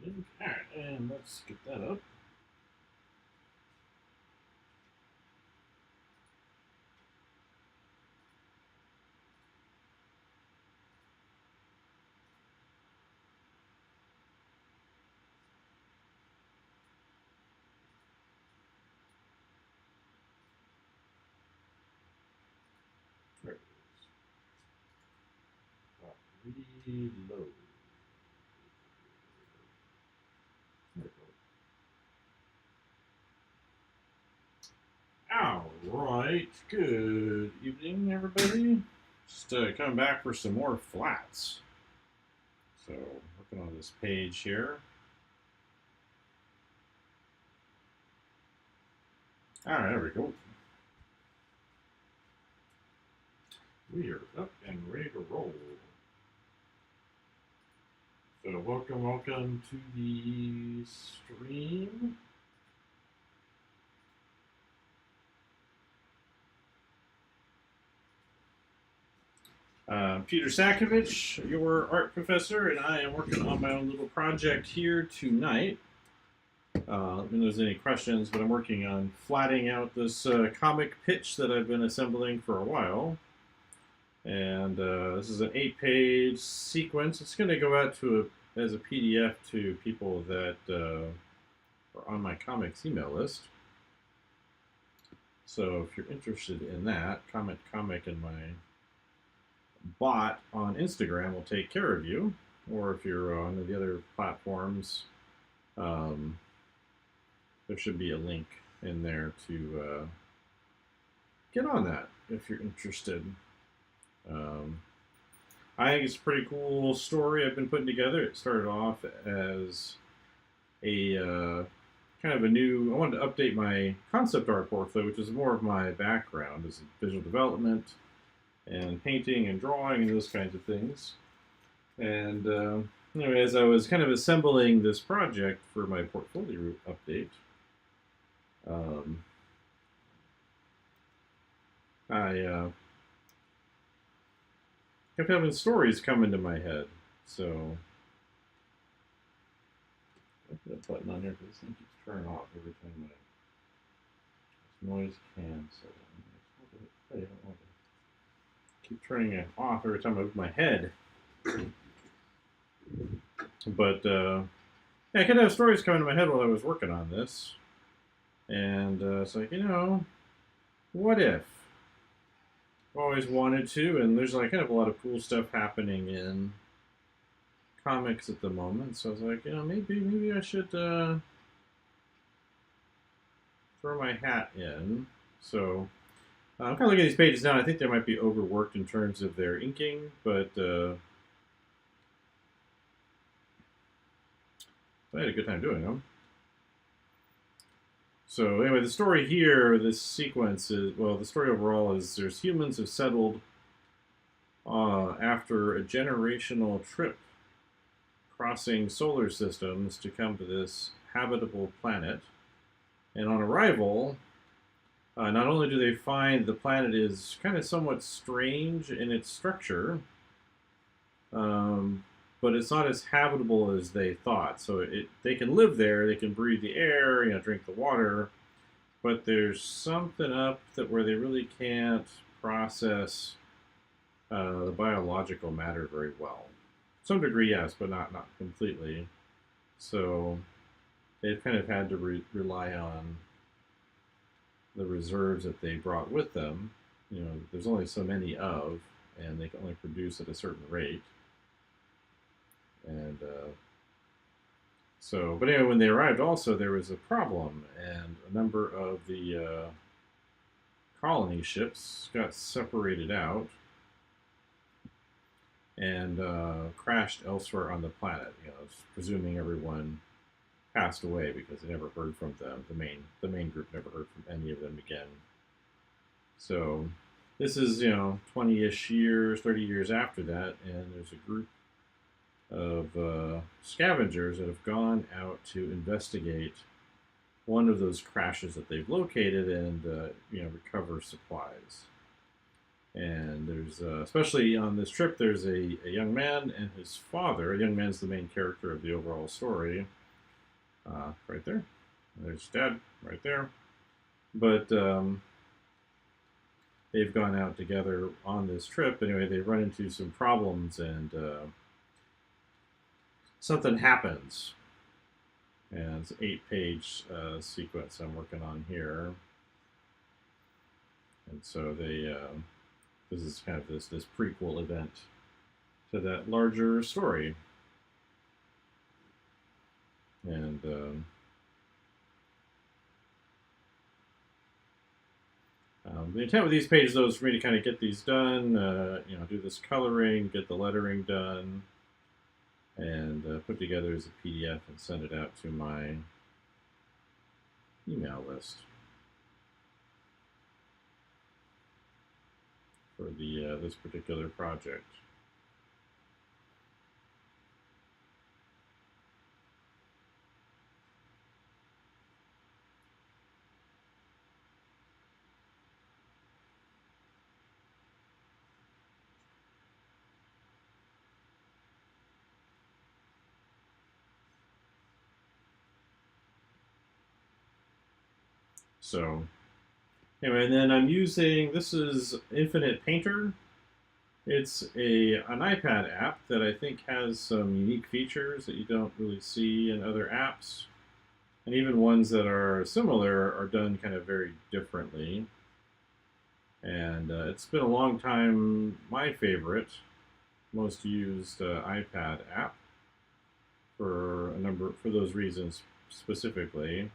Alright, and let's get that up. There it is. Reload. There we go. Alright, good evening, everybody. Just coming back for some more flats. So, working on this page here. Alright, there we go. We are up and ready to roll. So welcome to the stream. Peter SAKIEVICH, your art professor, and I am working on my own little project here tonight. Let me know if there's any questions, but I'm working on flatting out this comic pitch that I've been assembling for a while. And this is an 8-page sequence. It's going to go out to as a PDF to people that are on my comics email list. So if you're interested in that, comment comic in my bot on Instagram will take care of you. Or if you're on the other platforms, there should be a link in there to get on that if you're interested. I think it's a pretty cool story I've been putting together. It started off as a kind of a new, I wanted to update my concept art portfolio, which is more of my background, is visual development and painting and drawing and those kinds of things. And anyway, as I was kind of assembling this project for my portfolio update, I kept having stories come into my head. So I put a button on here because this thing keeps turning off every time this noise cancel. I don't want to keep turning it off every time I move my head. But yeah, I could have stories come into my head while I was working on this. And it's like, what if? I've always wanted to, and there's like kind of a lot of cool stuff happening in comics at the moment. So I was like, maybe I should throw my hat in. So I'm kind of looking at these pages now. I think they might be overworked in terms of their inking, but I had a good time doing them. So anyway, the story here, this sequence is, well, the story overall is there's humans have settled after a generational trip crossing solar systems to come to this habitable planet. And on arrival, not only do they find the planet is kind of somewhat strange in its structure, but it's not as habitable as they thought. So they can live there, they can breathe the air, drink the water, but there's something up that where they really can't process the biological matter very well. To some degree, yes, but not completely. So they've kind of had to rely on the reserves that they brought with them. There's only so many of, and they can only produce at a certain rate. And but anyway, when they arrived also, there was a problem, and a number of the colony ships got separated out and crashed elsewhere on the planet, presuming everyone passed away because they never heard from them. The main group never heard from any of them again. So this is 20-ish years, 30 years after that, and there's a group of scavengers that have gone out to investigate one of those crashes that they've located and recover supplies. And there's, especially on this trip, there's a young man and his father. A young man's the main character of the overall story, right there. There's dad right there. But they've gone out together on this trip. Anyway, they run into some problems and something happens. And it's an 8-page sequence I'm working on here. And so they, this is kind of this prequel event to that larger story. And the intent with these pages, though, is for me to kind of get these done, do this coloring, get the lettering done, and put together as a PDF and send it out to my email list for the this particular project. So anyway, and then I'm using, this is Infinite Painter. It's an iPad app that I think has some unique features that you don't really see in other apps. And even ones that are similar are done kind of very differently. And it's been a long time my favorite, most used iPad app for those reasons specifically.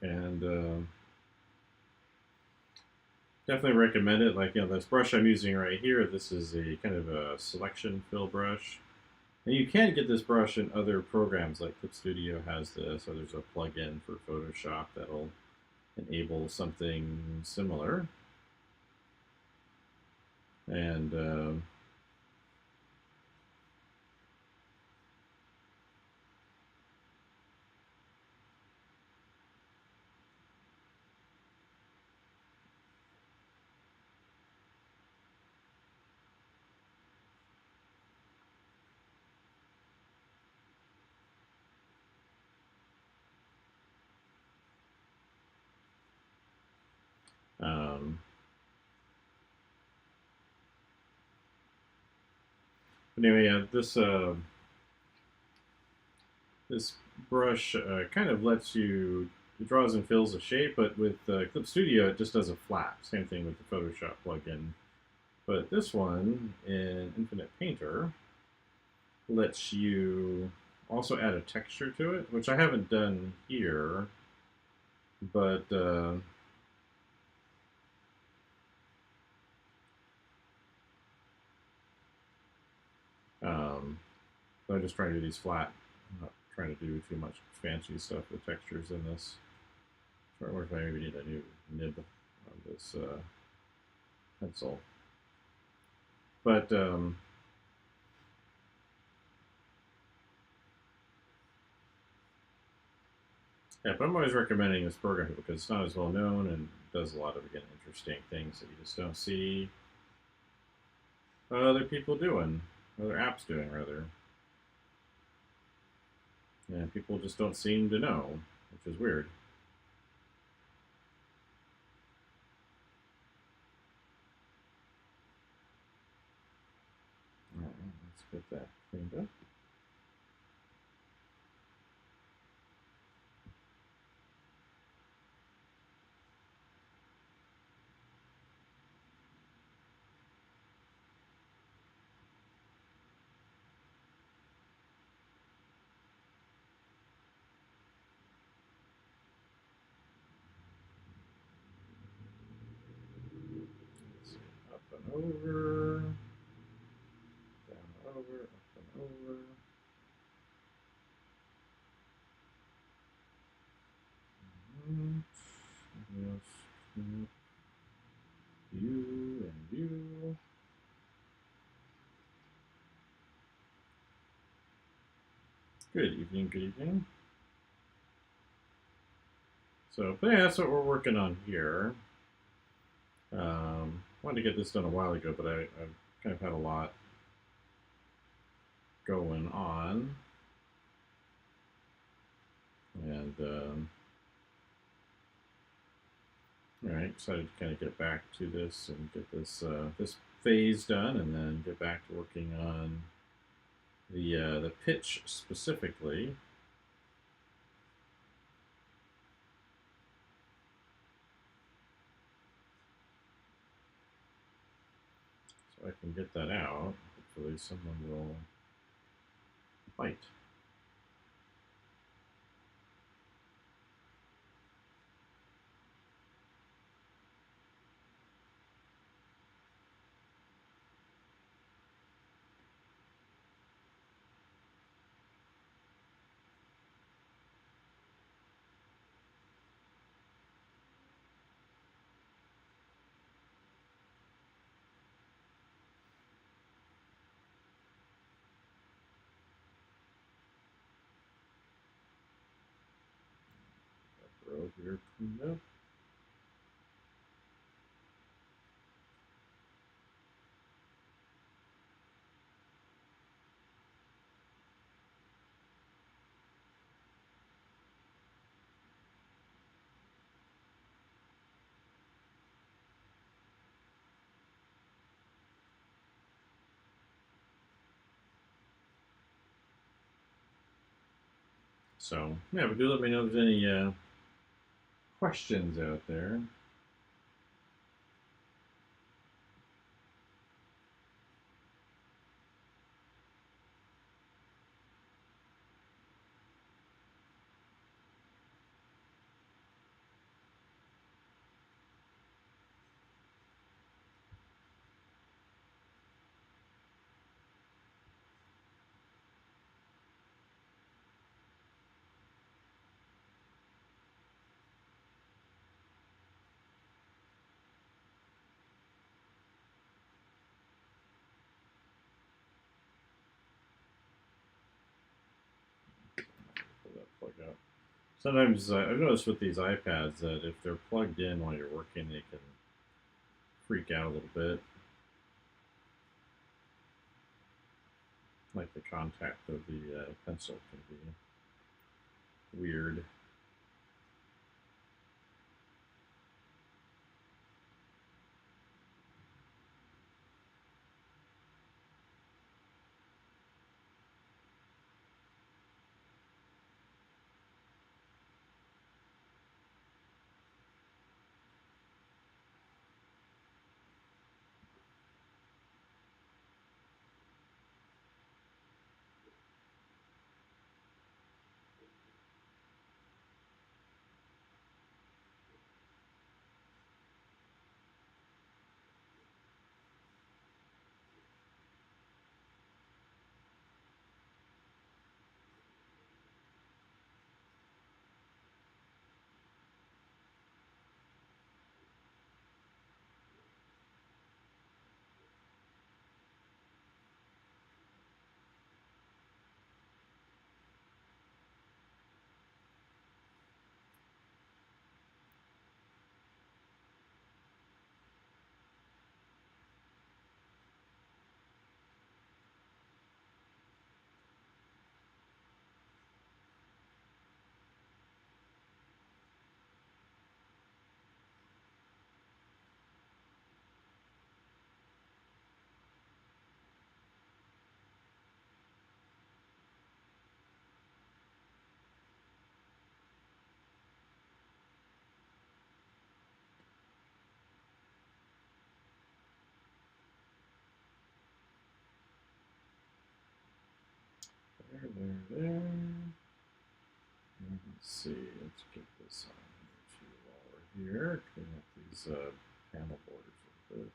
And definitely recommend it. Like, this brush I'm using right here, this is a kind of a selection fill brush. And you can get this brush in other programs, like Clip Studio has this, or there's a plugin for Photoshop that'll enable something similar. And um, but anyway, this brush kind of lets you, it draws and fills a shape, but with Clip Studio it just does a flat. Same thing with the Photoshop plugin. But this one in Infinite Painter lets you also add a texture to it, which I haven't done here, but I'm just trying to do these flat. I'm not trying to do too much fancy stuff with textures in this. I wonder if I maybe need a new nib on this pencil. But yeah, but I'm always recommending this program because it's not as well known and does a lot of, again, interesting things that you just don't see other people doing, other apps doing, rather. And people just don't seem to know, which is weird. All right, let's get that cleaned up. Up and over, down and over, up and over. View and view. Good evening, good evening. So, but yeah, that's what we're working on here. Wanted to get this done a while ago, but I've kind of had a lot going on. And, all right, excited to kind of get back to this and get this this phase done, and then get back to working on the pitch specifically. So I can get that out. Hopefully someone will bite. Row here cleaned up. So yeah, but do let me know if there's any questions out there. Pull that plug out. Sometimes I've noticed with these iPads that if they're plugged in while you're working, they can freak out a little bit. Like the contact of the pencil can be weird. There. Let's see. Let's get this on here while we're here. Clean up these panel borders a little bit.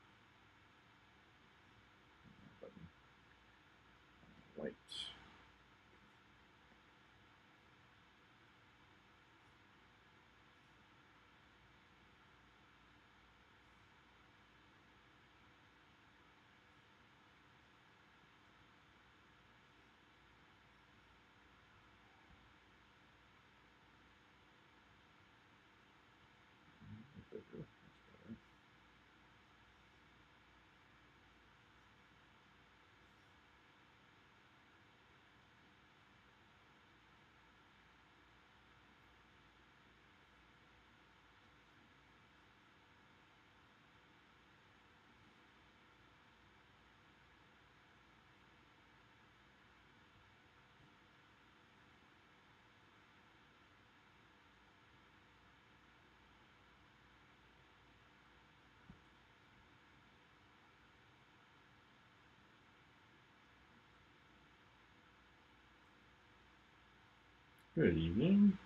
Button. White. Good evening.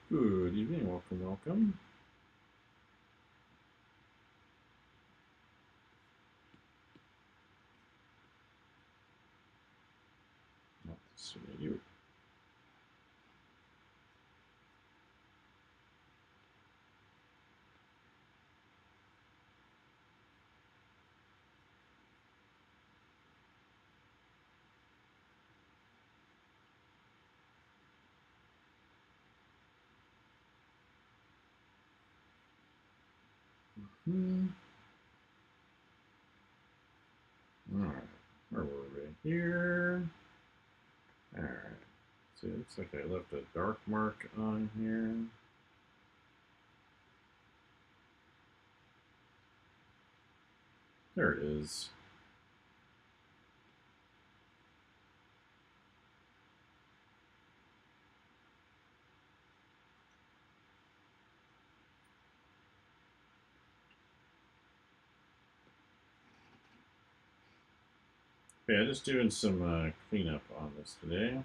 Good evening. Welcome, welcome. Let's see you. All right, where were we? Here. All right. See, it looks like I left a dark mark on here. There it is. Yeah, just doing some cleanup on this today.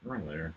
Wrong layer.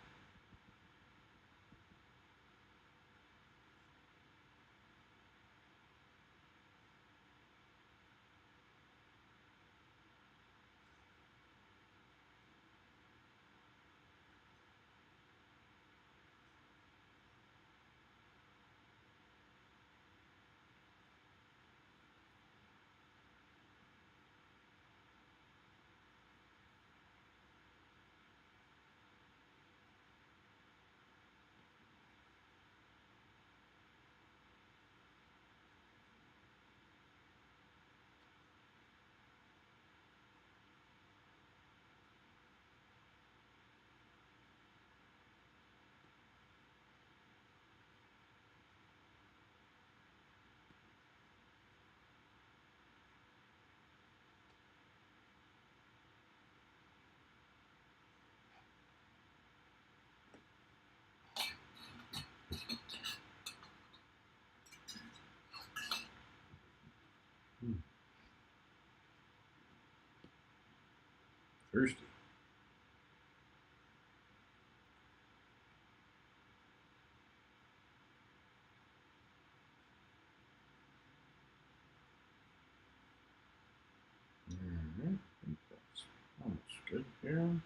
Thirsty. Alright, I think that's almost good here.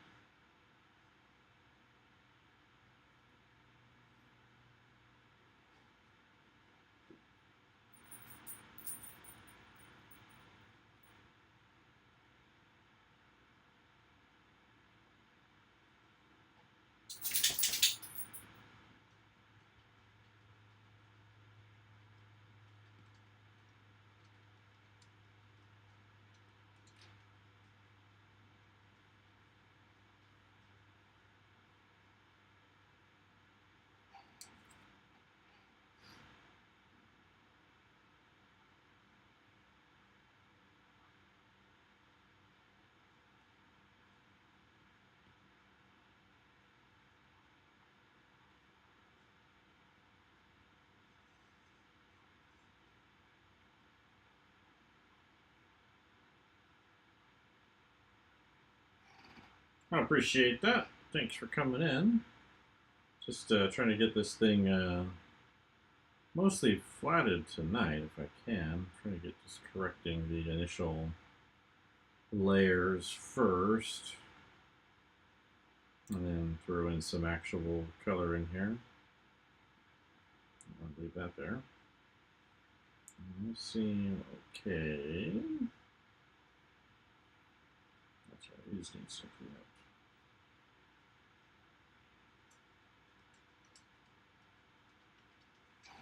I appreciate that. Thanks for coming in. Just trying to get this thing mostly flatted tonight if I can. Trying to get just correcting the initial layers first. And then throw in some actual color in here. I'll leave that there. Seem okay. These need to clean up.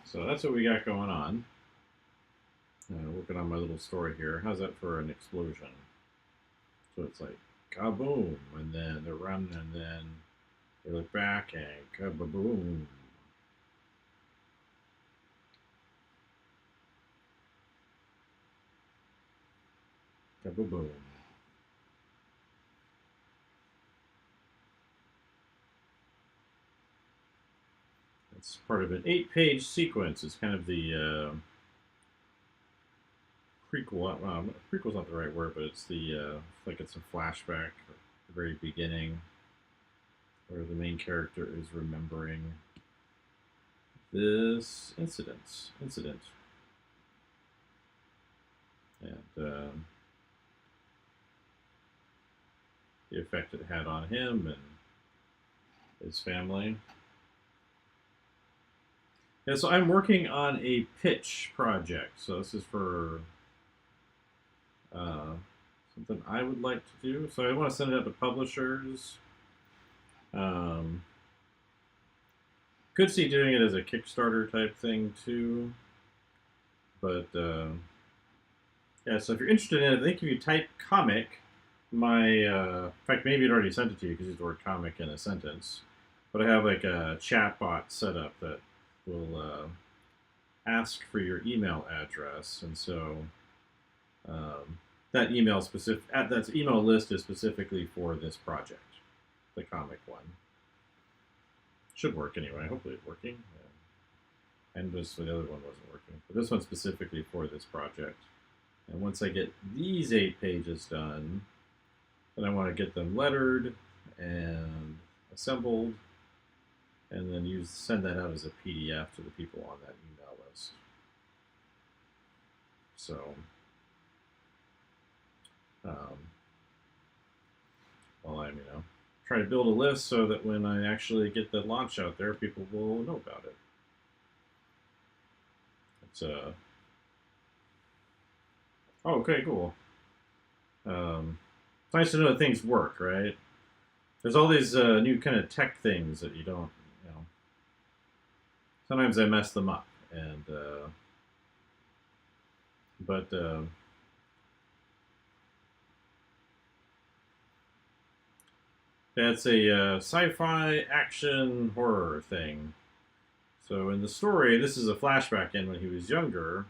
So that's what we got going on. Working on my little story here. How's that for an explosion? So it's like kaboom, and then they're running, and then they look back and kaboom. Kaboom. It's part of an 8-page sequence. It's kind of the prequel. Well, prequel's not the right word, but it's the like it's a flashback at the very beginning, where the main character is remembering this incident, and the effect it had on him and his family. Yeah, so I'm working on a pitch project. So this is for something I would like to do. So I want to send it out to publishers. Could see doing it as a Kickstarter type thing too. But yeah, so if you're interested in it, I think if you type comic, in fact, maybe it already sent it to you because you used the word comic in a sentence. But I have like a chat bot set up that will ask for your email address, and so that email list is specifically for this project, the comic one. Should work anyway. Hopefully it's working. Yeah. And just the other one wasn't working, but this one's specifically for this project. And once I get these 8 pages done, then I want to get them lettered and assembled, and then send that out as a PDF to the people on that email list. So, well, I'm trying to build a list so that when I actually get the launch out there, people will know about it. It's oh, okay, cool. It's nice to know that things work, right? There's all these new kind of tech things that you don't. Sometimes I mess them up, and but that's a sci-fi action horror thing. So in the story, this is a flashback in when he was younger,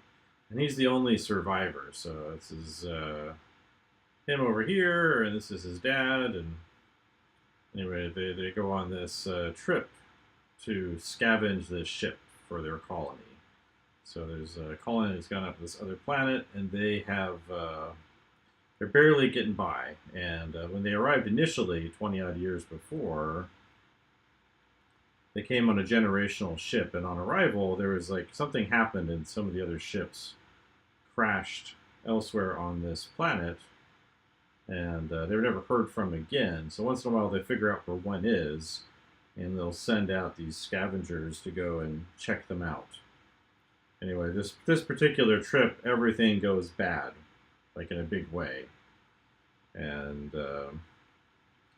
and he's the only survivor. So this is him over here, and this is his dad, and anyway, they go on this trip to scavenge this ship for their colony. So there's a colony that's gone up to this other planet, and they have they're barely getting by. And when they arrived initially, 20 odd years before, they came on a generational ship, and on arrival, there was like something happened, and some of the other ships crashed elsewhere on this planet, and they were never heard from again. So once in a while, they figure out where one is, and they'll send out these scavengers to go and check them out. Anyway, this particular trip, everything goes bad, like in a big way. And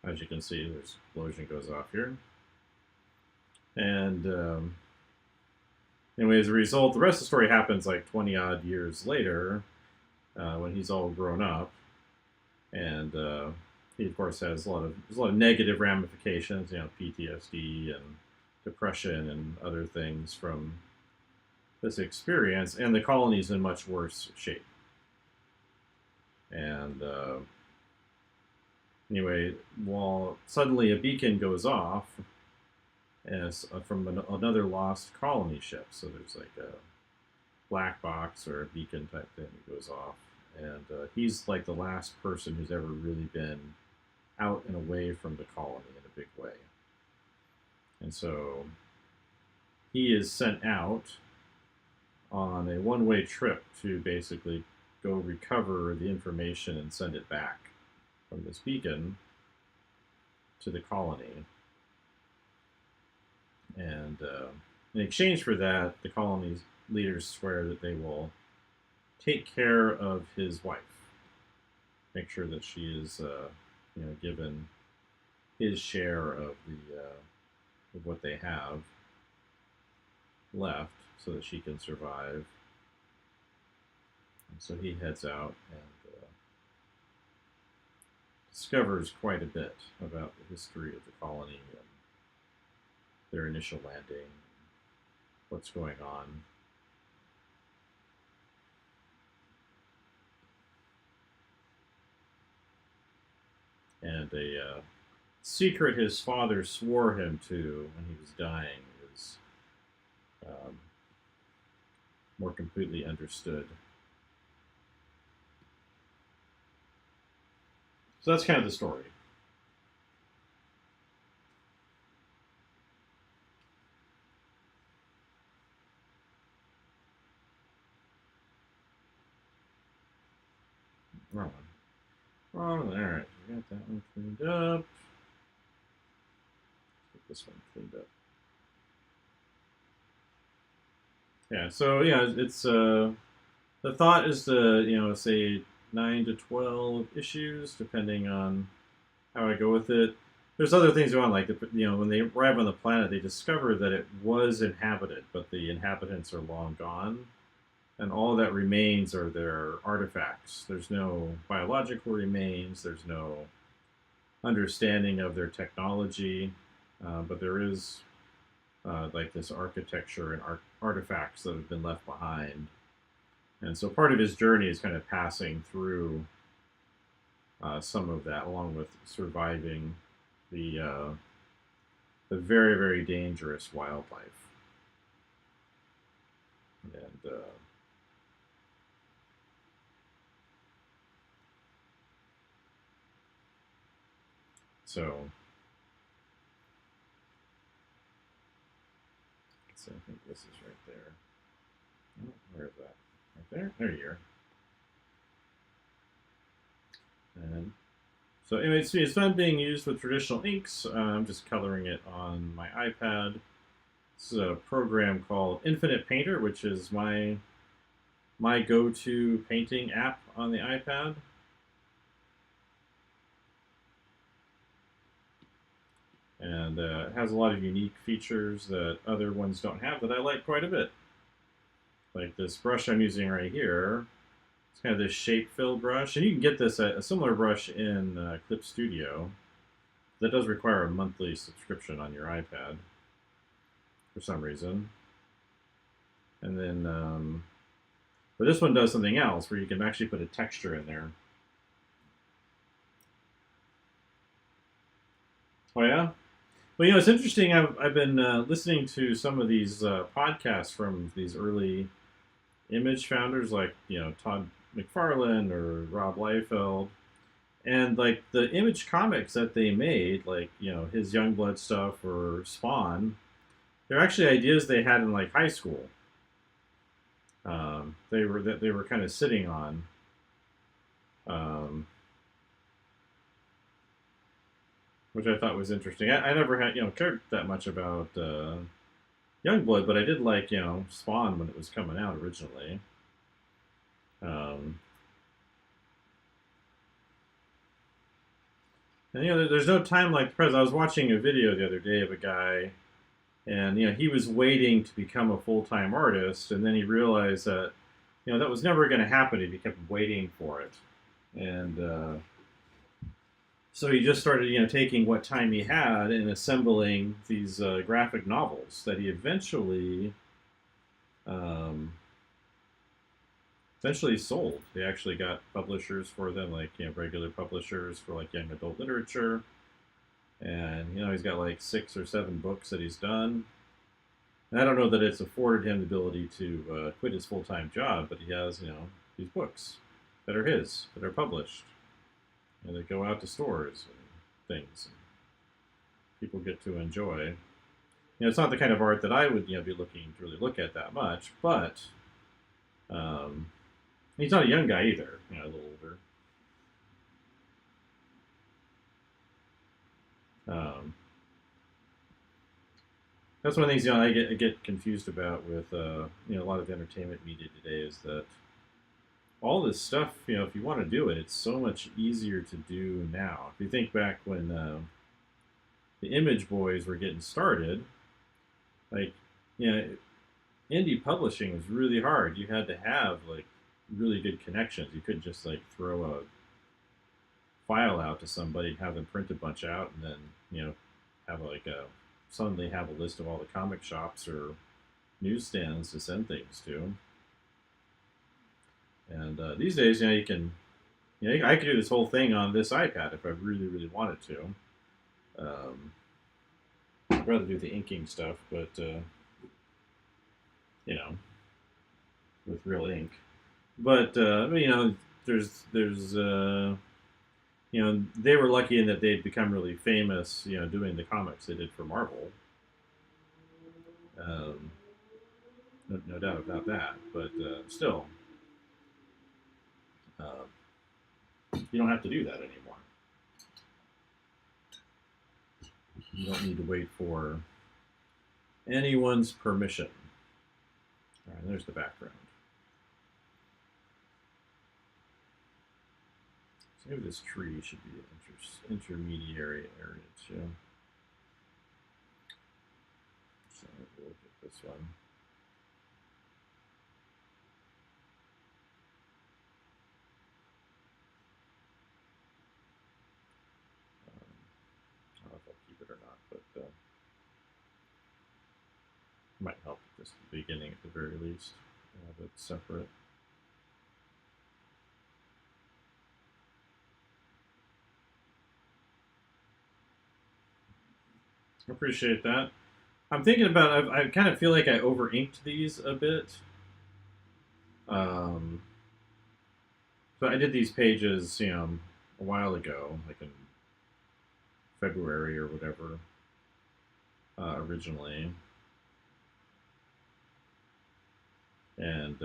as you can see, there's explosion goes off here. And anyway, as a result, the rest of the story happens like 20 odd years later, when he's all grown up, and he of course has a lot of negative ramifications, PTSD and depression and other things from this experience, and the colony's in much worse shape. And anyway, while suddenly a beacon goes off from another lost colony ship, so there's like a black box or a beacon type thing that goes off, and he's like the last person who's ever really been out and away from the colony in a big way. And so he is sent out on a one-way trip to basically go recover the information and send it back from this beacon to the colony. And in exchange for that, the colony's leaders swear that they will take care of his wife, make sure that she is, given his share of the of what they have left, so that she can survive. And so he heads out and discovers quite a bit about the history of the colony and their initial landing, what's going on. And a secret his father swore him to when he was dying is more completely understood. So that's kind of the story. Wrong one. Wrong one. All right, we got that one cleaned up. Get this one cleaned up. Yeah. So yeah, it's the thought is to say 9 to 12 issues, depending on how I go with it. There's other things going on, like when they arrive on the planet, they discover that it was inhabited, but the inhabitants are long gone, and all that remains are their artifacts. There's no biological remains. There's no understanding of their technology, but there is like this architecture and artifacts that have been left behind. And so part of his journey is kind of passing through some of that, along with surviving the very, very dangerous wildlife. And so I think this is right there. Oh, where is that? Right there? There you are. And so anyway, it's not being used with traditional inks. I'm just coloring it on my iPad. This is a program called Infinite Painter, which is my go-to painting app on the iPad. And it has a lot of unique features that other ones don't have that I like quite a bit. Like this brush I'm using right here. It's kind of this shape fill brush, and you can get this a similar brush in Clip Studio. That does require a monthly subscription on your iPad for some reason. And then, but this one does something else where you can actually put a texture in there. Oh yeah. Well, it's interesting. I've been listening to some of these podcasts from these early image founders, like Todd McFarlane or Rob Liefeld, and like the image comics that they made, like his Youngblood stuff or Spawn, they're actually ideas they had in like high school. They were kind of sitting on. Which I thought was interesting. I never had cared that much about Youngblood, but I did like Spawn when it was coming out originally. And there's no time like the present. I was watching a video the other day of a guy, and he was waiting to become a full-time artist, and then he realized that that was never going to happen if he kept waiting for it, and so he just started taking what time he had and assembling these graphic novels that he eventually sold. They actually got publishers for them, like regular publishers for like young adult literature. And he's got like 6 or 7 books that he's done. And I don't know that it's afforded him the ability to quit his full-time job, but he has these books that are his, that are published, and they go out to stores and things. And people get to enjoy. It's not the kind of art that I would be looking to really look at that much, but he's not a young guy either, a little older. That's one of the things I get confused about with a lot of the entertainment media today, is that all this stuff, if you want to do it, it's so much easier to do now. If you think back when the Image Boys were getting started, like, you know, indie publishing was really hard. You had to have like really good connections. You couldn't just like throw a file out to somebody and have them print a bunch out and then have like a suddenly have a list of all the comic shops or newsstands to send things to. And these days, you can, I could do this whole thing on this iPad if I really, really wanted to. I'd rather do the inking stuff, but you know, with real ink. But there's they were lucky in that they'd become really famous, doing the comics they did for Marvel. Um, no doubt about that. But still, you don't have to do that anymore. You don't need to wait for anyone's permission. All right, there's the background. So maybe this tree should be an intermediary area too. So we'll look at this one. I don't know if I'll keep it or not, but it might help at this beginning at the very least. Have it separate. I appreciate that. I'm thinking about, I kind of feel like I over inked these a bit. So I did these pages, a while ago, like in February or whatever, originally. And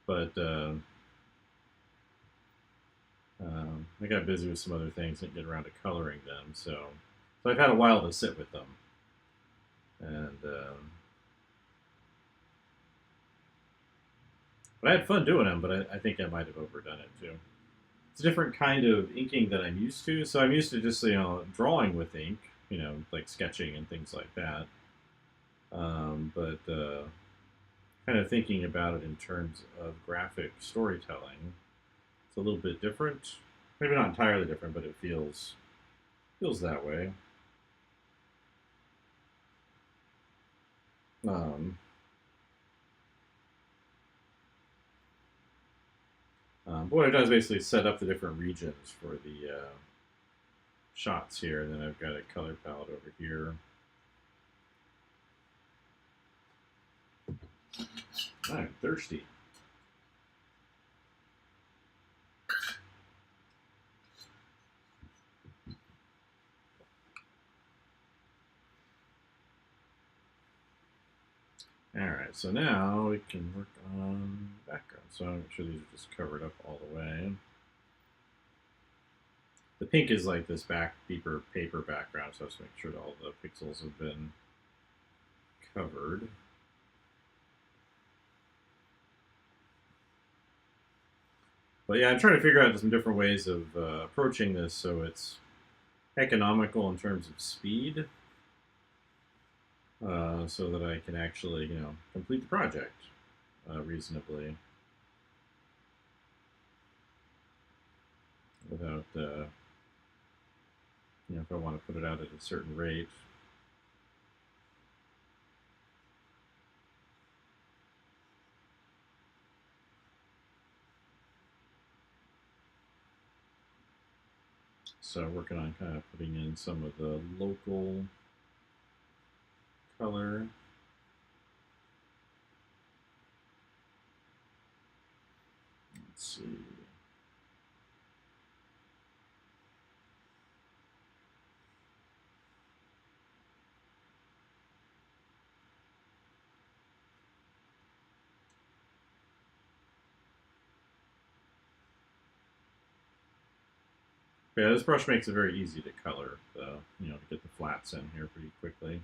but I got busy with some other things and didn't get around to coloring them. So I've had a while to sit with them, and but I had fun doing them. But I think I might have overdone it too. It's a different kind of inking that I'm used to. So I'm used to just drawing with ink, like sketching and things like that. But kind of thinking about it in terms of graphic storytelling, it's a little bit different. Maybe not entirely different, but it feels that way. Um, but what I've done is basically set up the different regions for the shots here, and then I've got a color palette over here. I'm thirsty. Alright, so now we can work on background. So I'm sure these are just covered up all the way. The pink is like this deeper paper background, so I have to make sure that all the pixels have been covered. But yeah, I'm trying to figure out some different ways of approaching this so it's economical in terms of speed, so that I can actually, complete the project reasonably without, if I want to put it out at a certain rate. So working on kind of putting in some of the local color. Let's see. But yeah, this brush makes it very easy to color, you know, to get the flats in here pretty quickly.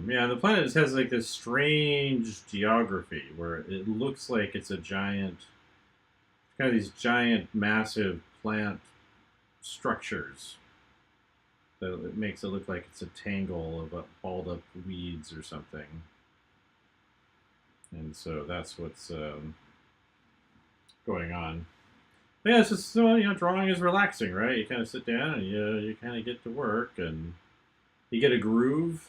Yeah, the planet just has like this strange geography where it looks like it's a giant, kind of these giant, massive plant structures that it makes it look like it's a tangle of balled up weeds or something. And so that's what's going on. But yeah, it's just, you know, drawing is relaxing, right? You kind of sit down and you kind of get to work and you get a groove.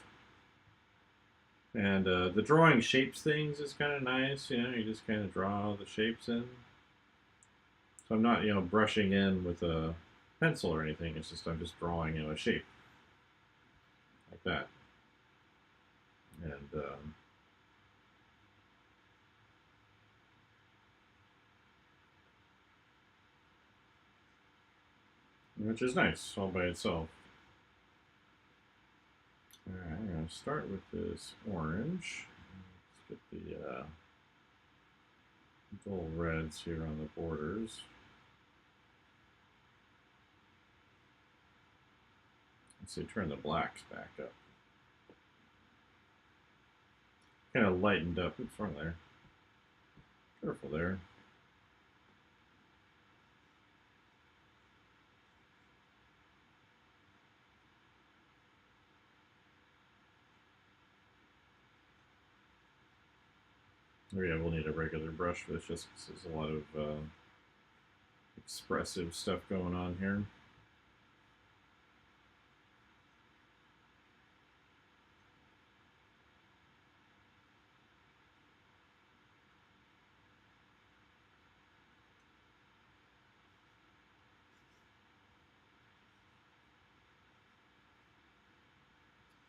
And the drawing shapes things is kind of nice. You know, you just kind of draw the shapes in. So I'm not, you know, brushing in with a pencil or anything. It's just I'm just drawing, you know, a shape like that. And which is nice all by itself. All right, I'm going to start with this orange. Let's get the dull reds here on the borders. Let's see, turn the blacks back up. Kind of lightened up. Oops, wrong there. Careful there. Oh yeah, we'll need a regular brush for this just because there's a lot of expressive stuff going on here.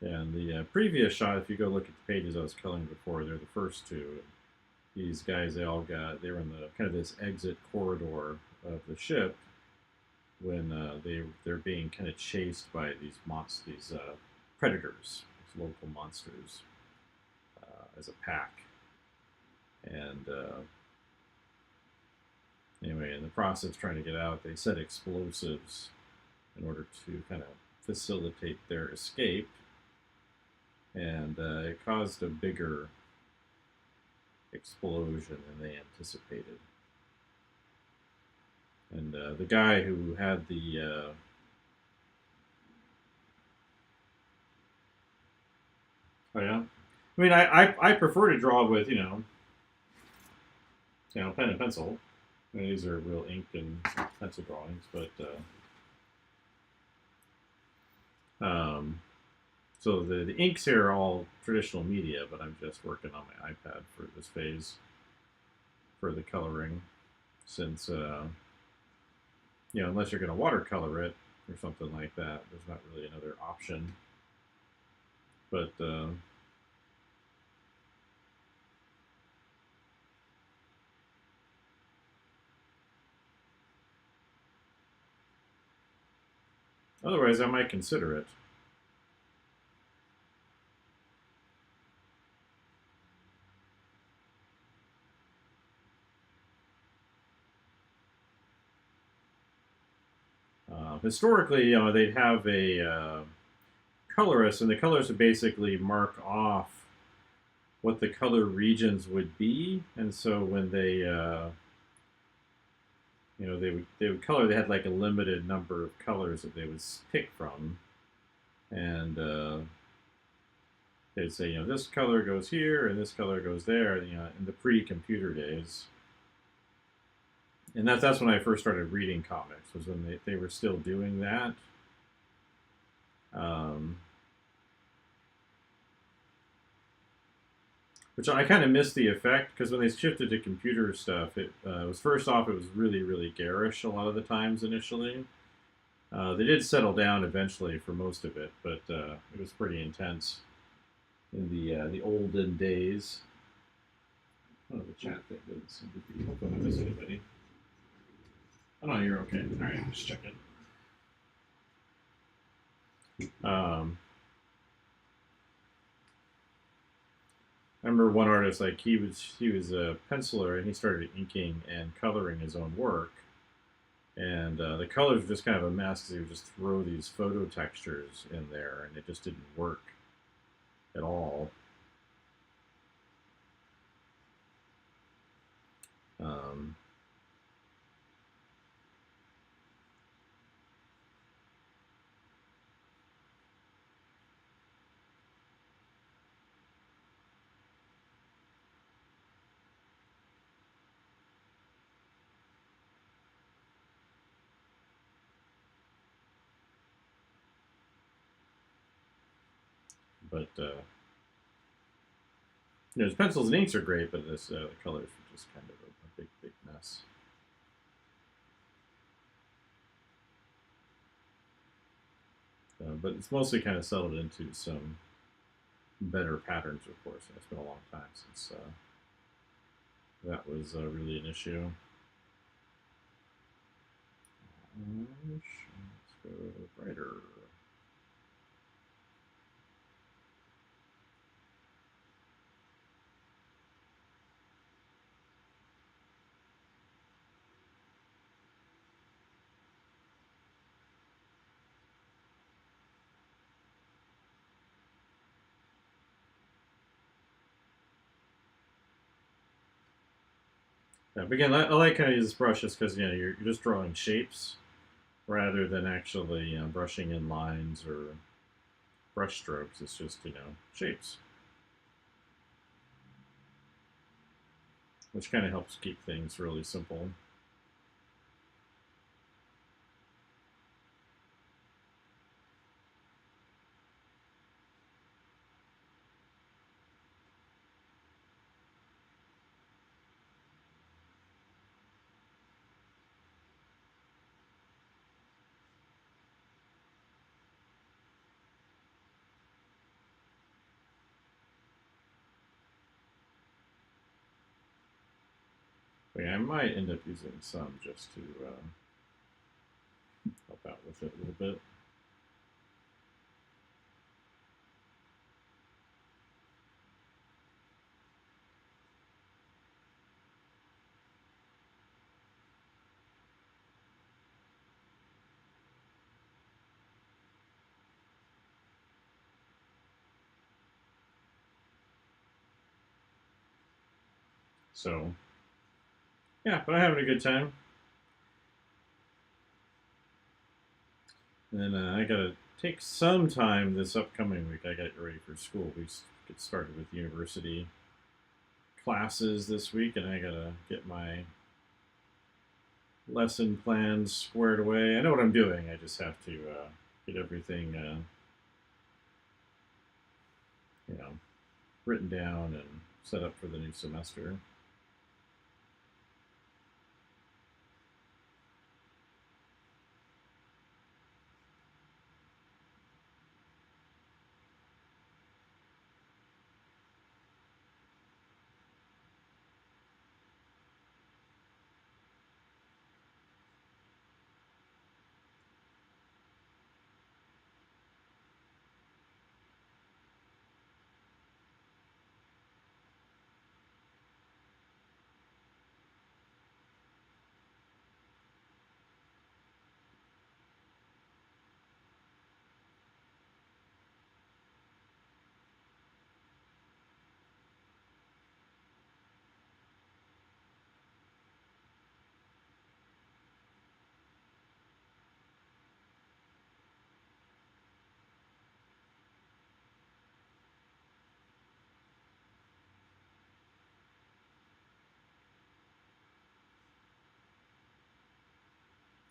And the previous shot, if you go look at the pages I was coloring before, they're the first two. These guys, they were in the kind of this exit corridor of the ship when they're being kind of chased by these predators, these local monsters, as a pack. And anyway, in the process of trying to get out, they set explosives in order to kind of facilitate their escape. And it caused a bigger explosion than they anticipated. And the guy who had the oh yeah, I mean I prefer to draw with you know pen and pencil. I mean, these are real ink and pencil drawings, but so the inks here are all traditional media, but I'm just working on my iPad for this phase for the coloring, since you know, unless you're going to watercolor it or something like that, there's not really another option. But otherwise, I might consider it. Historically, you know, they'd have a colorist, and the colorist would basically mark off what the color regions would be, and so when they you know, they would color. They had like a limited number of colors that they would pick from, and they'd say, you know, this color goes here and this color goes there. You know, in the pre-computer days, and that's when I first started reading comics. Was when they were still doing that. Which I kind of missed the effect because when they shifted to computer stuff, it was first off, it was really, really garish a lot of the times initially. They did settle down eventually for most of it, but it was pretty intense. in the olden days. Oh, the chat thing doesn't seem to be. Hopefully, I missed anybody. Oh no, you're okay. All right, just checking. I remember one artist, like he was a penciler and he started inking and coloring his own work, and the colors were just kind of a mess because he would just throw these photo textures in there and it just didn't work at all. Um, but his pencils and inks are great, but this the colors are just kind of a big mess. But it's mostly kind of settled into some better patterns, of course. It's been a long time since that was really an issue. Let's go brighter. Yeah, but again, I like how you use brushes because you're just drawing shapes rather than actually brushing in lines or brush strokes. It's just shapes, which kind of helps keep things really simple. But yeah, I might end up using some just to help out with it a little bit. So yeah, but I'm having a good time. And I gotta take some time this upcoming week. I got to get ready for school. We get started with university classes this week, and I gotta get my lesson plans squared away. I know what I'm doing. I just have to get everything, you know, written down and set up for the new semester.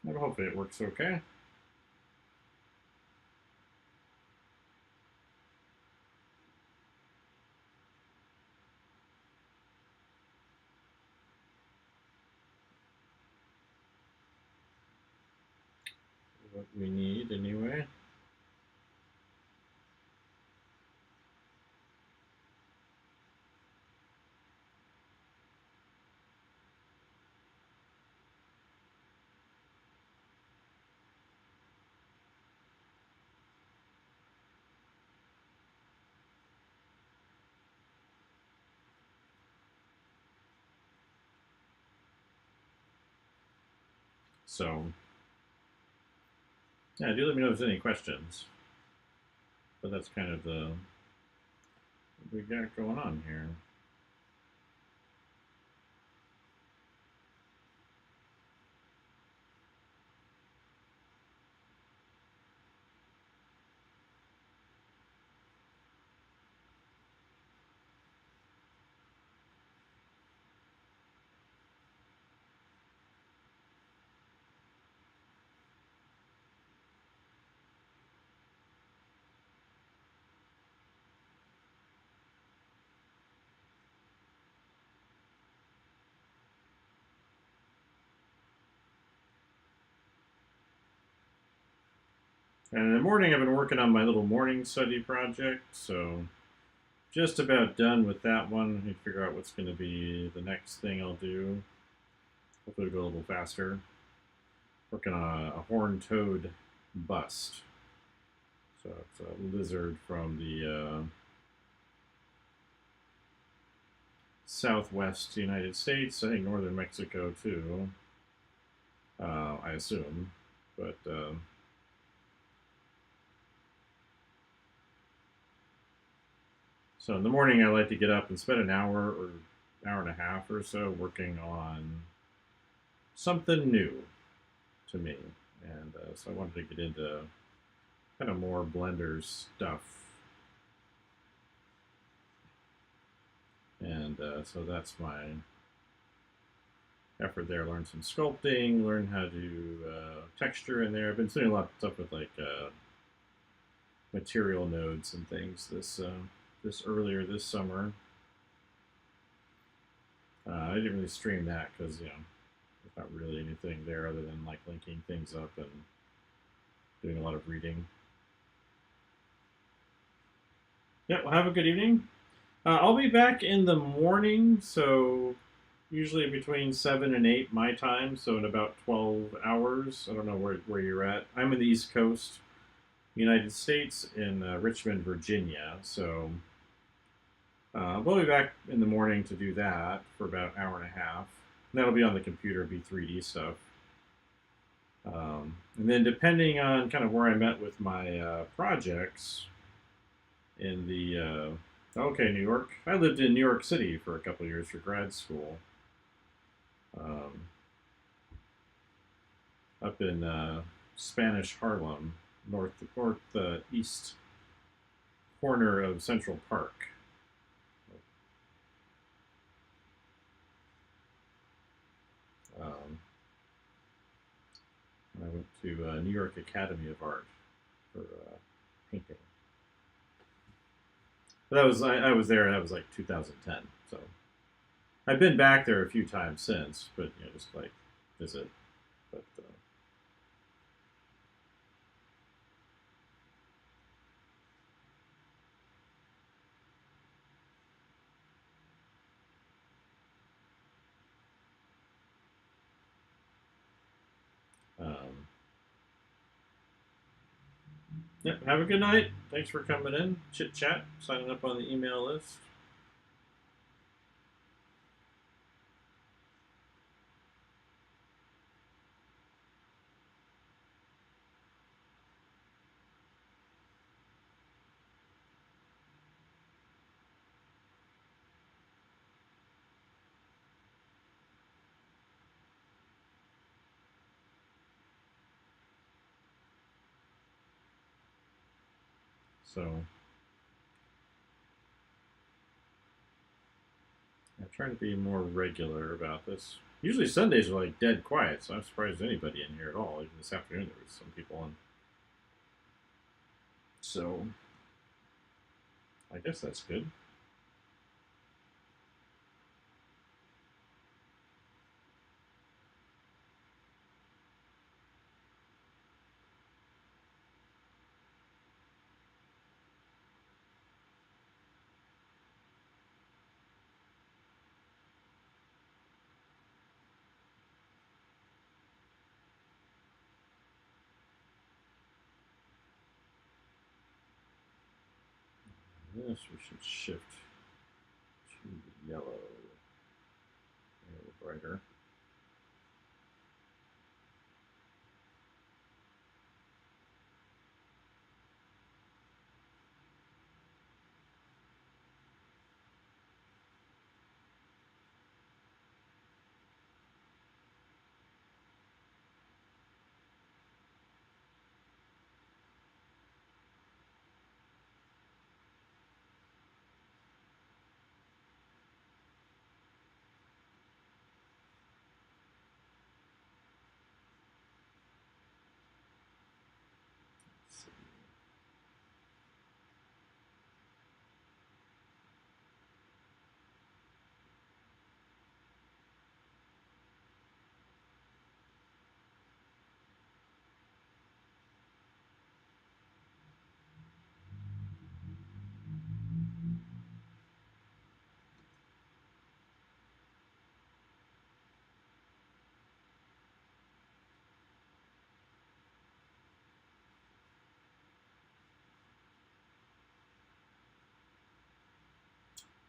But hopefully it works okay. What we need anyway. So, yeah, do let me know if there's any questions. But that's kind of the what we got going on here. And in the morning, I've been working on my little morning study project, so just about done with that one. I need to figure out what's going to be the next thing I'll do. Hopefully, it'll go a little faster. Working on a horned toad bust. So it's a lizard from the southwest United States. I think northern Mexico too. I assume, but so in the morning I like to get up and spend an hour or hour and a half or so working on something new to me, and so I wanted to get into kind of more Blender stuff, and so that's my effort there. Learn some sculpting, learn how to do texture in there. I've been doing a lot of stuff with like material nodes and things this earlier this summer. I didn't really stream that because there's not really anything there other than like linking things up and doing a lot of reading. Yeah, well, have a good evening. I'll be back in the morning, so usually between 7 and 8 my time, so in about 12 hours. I don't know where you're at. I'm in the East Coast, United States, in Richmond, Virginia, so we'll be back in the morning to do that for about an hour and a half. And that'll be on the computer, be 3D stuff. And then depending on kind of where I'm at with my projects in the okay, New York. I lived in New York City for a couple of years for grad school. Up in Spanish Harlem, northeast corner of Central Park. I went to New York Academy of Art for painting. But that was I was there. That was like 2010. So I've been back there a few times since, but just like visit. But yeah, have a good night. Thanks for coming in. Chit chat, signing up on the email list. So I'm trying to be more regular about this. Usually Sundays are like dead quiet, so I'm surprised there's anybody in here at all. Even this afternoon there was some people in. So I guess that's good. This we should shift to the yellow. A little brighter.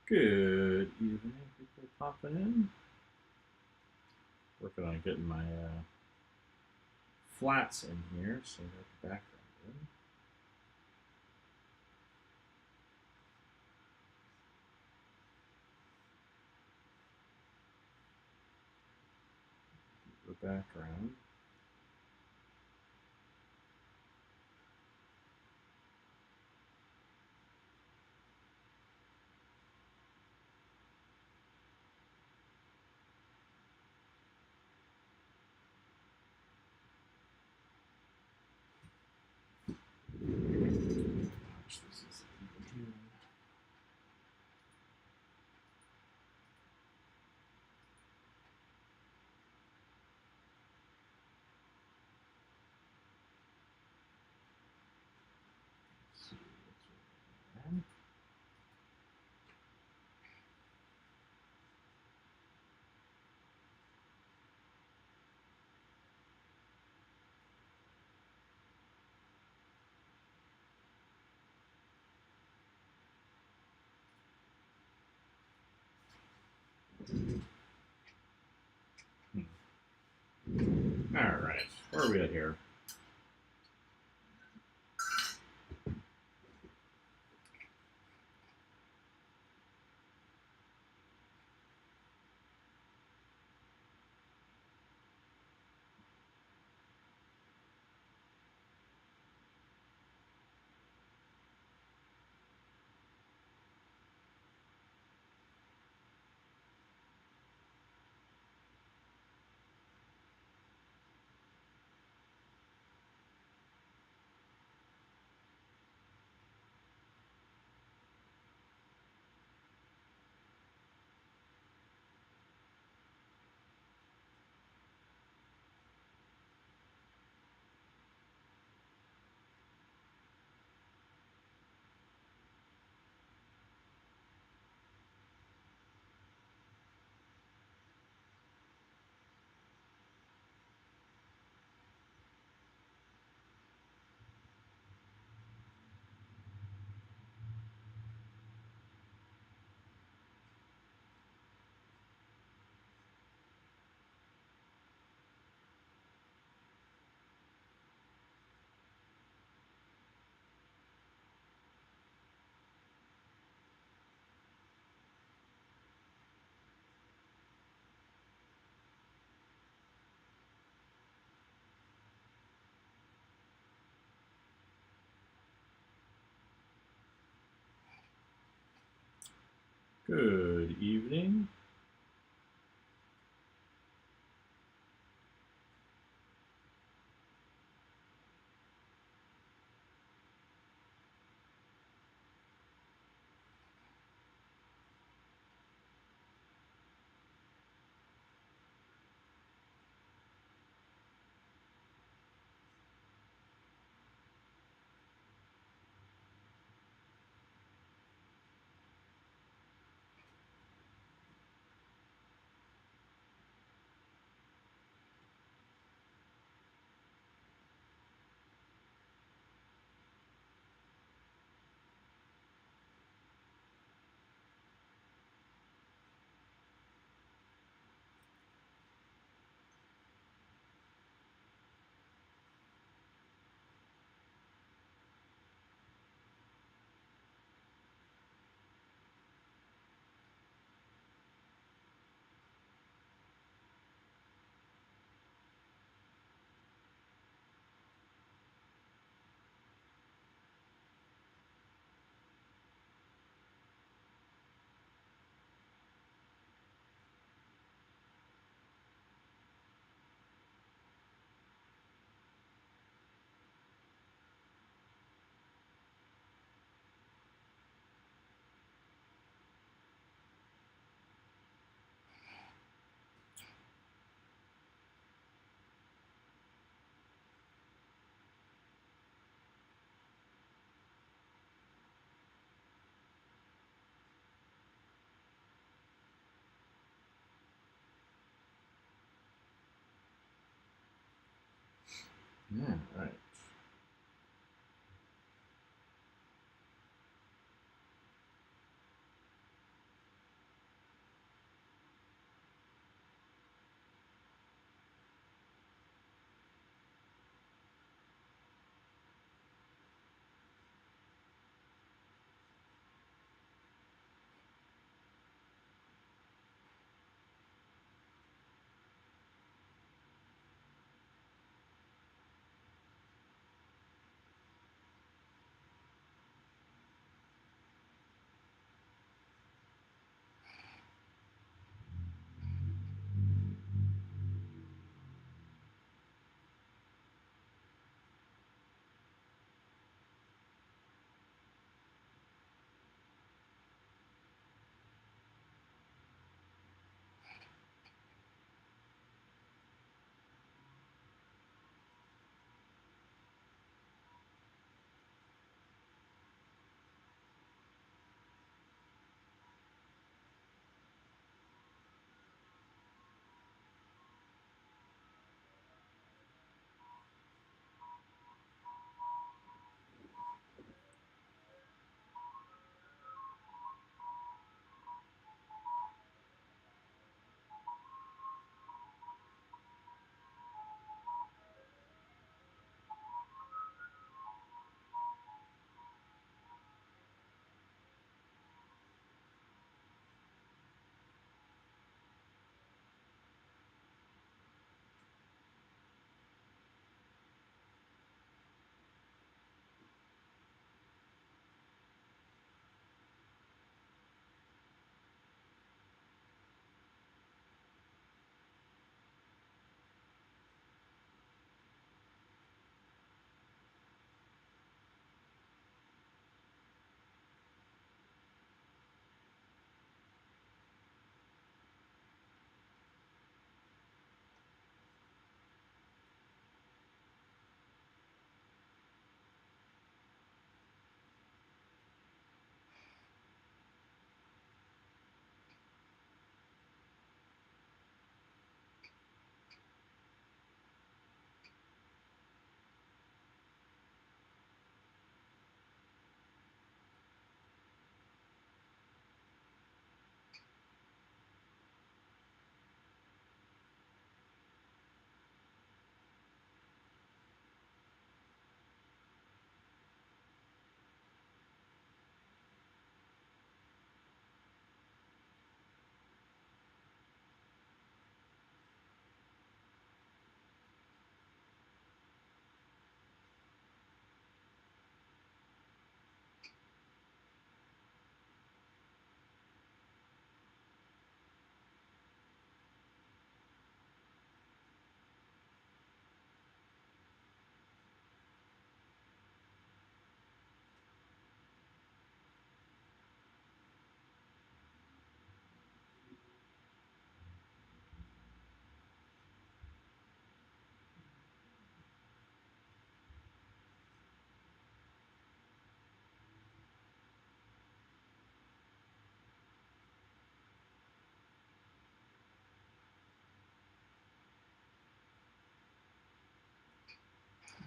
Good evening, people popping in. Working on getting my flats in here, so I got the background in. The background. Gosh, this is even here. Let's see what's over there. All right, where are we at here? Good evening. All right.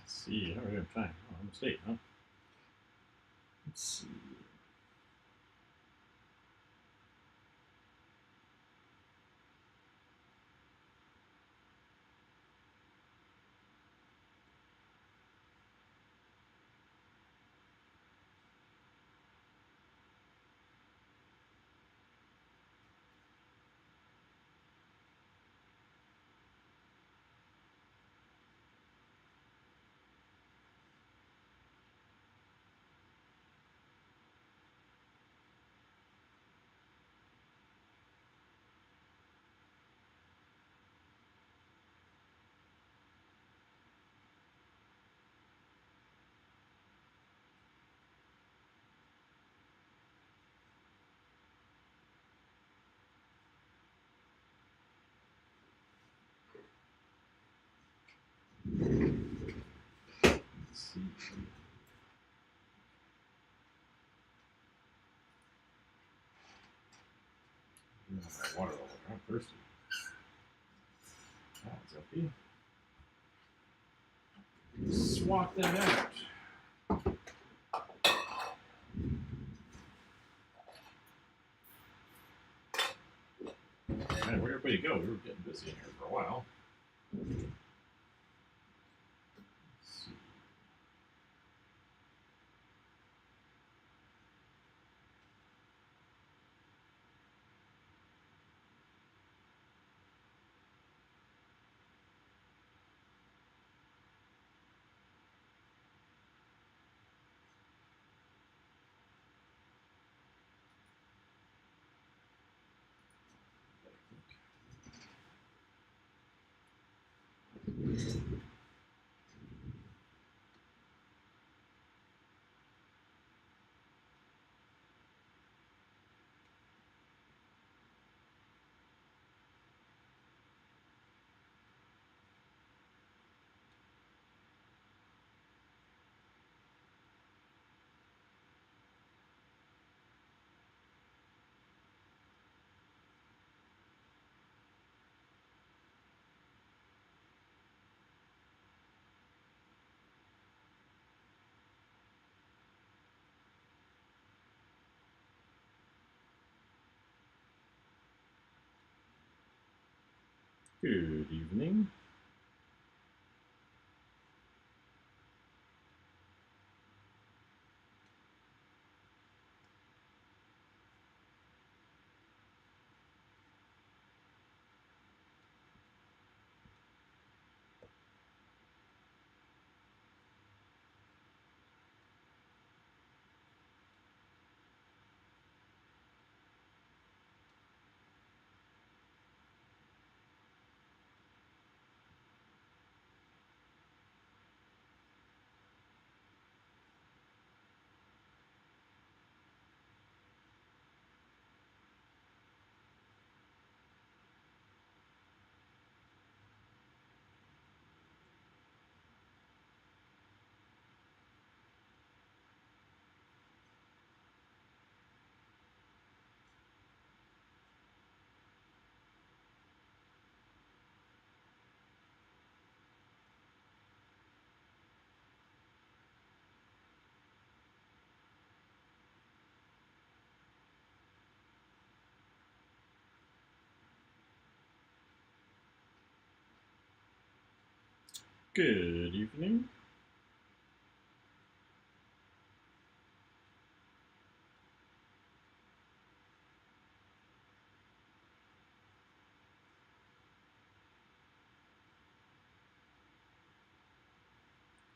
Let's see. How are we doing time? Oh, almost 8, huh? Let's see. Let's see. My water level. I'm thirsty. That's empty. Swap that out. Man, where'd everybody go? We were getting busy in here for a while. Let's see. Good evening. Good evening.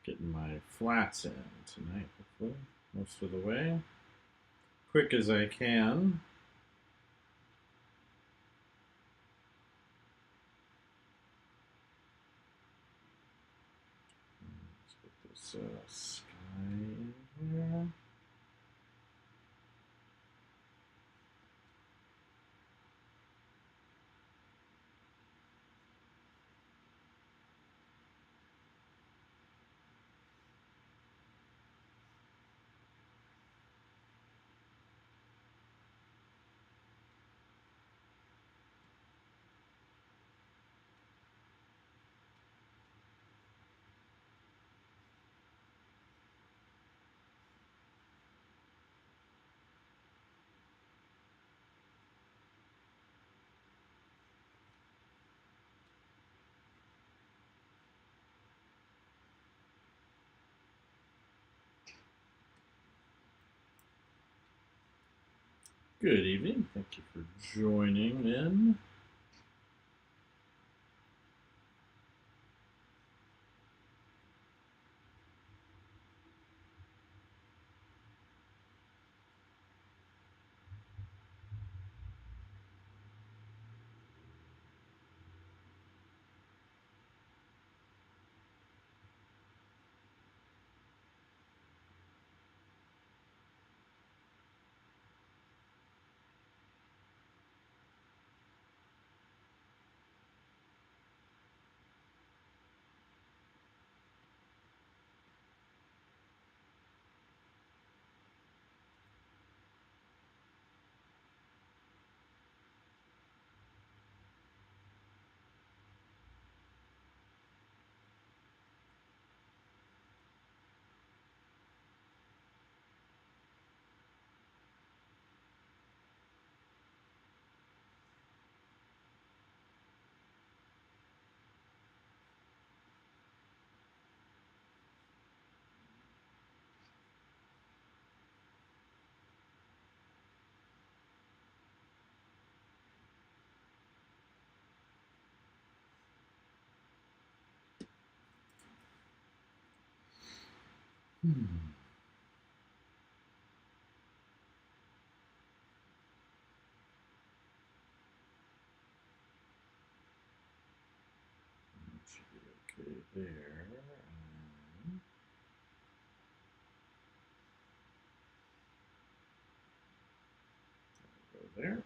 Getting my flats in tonight, hopefully, most of the way. Quick as I can. Let's put this sky in here. Good evening. Thank you for joining in. Should be okay there. Go there.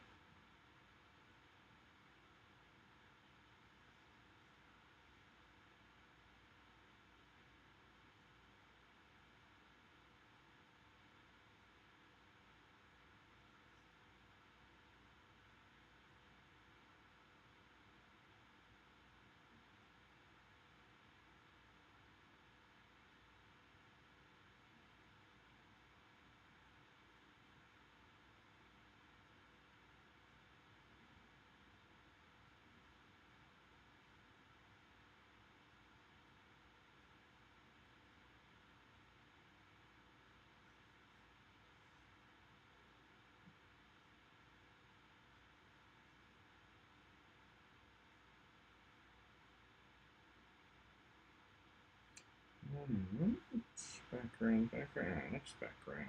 Background, next background.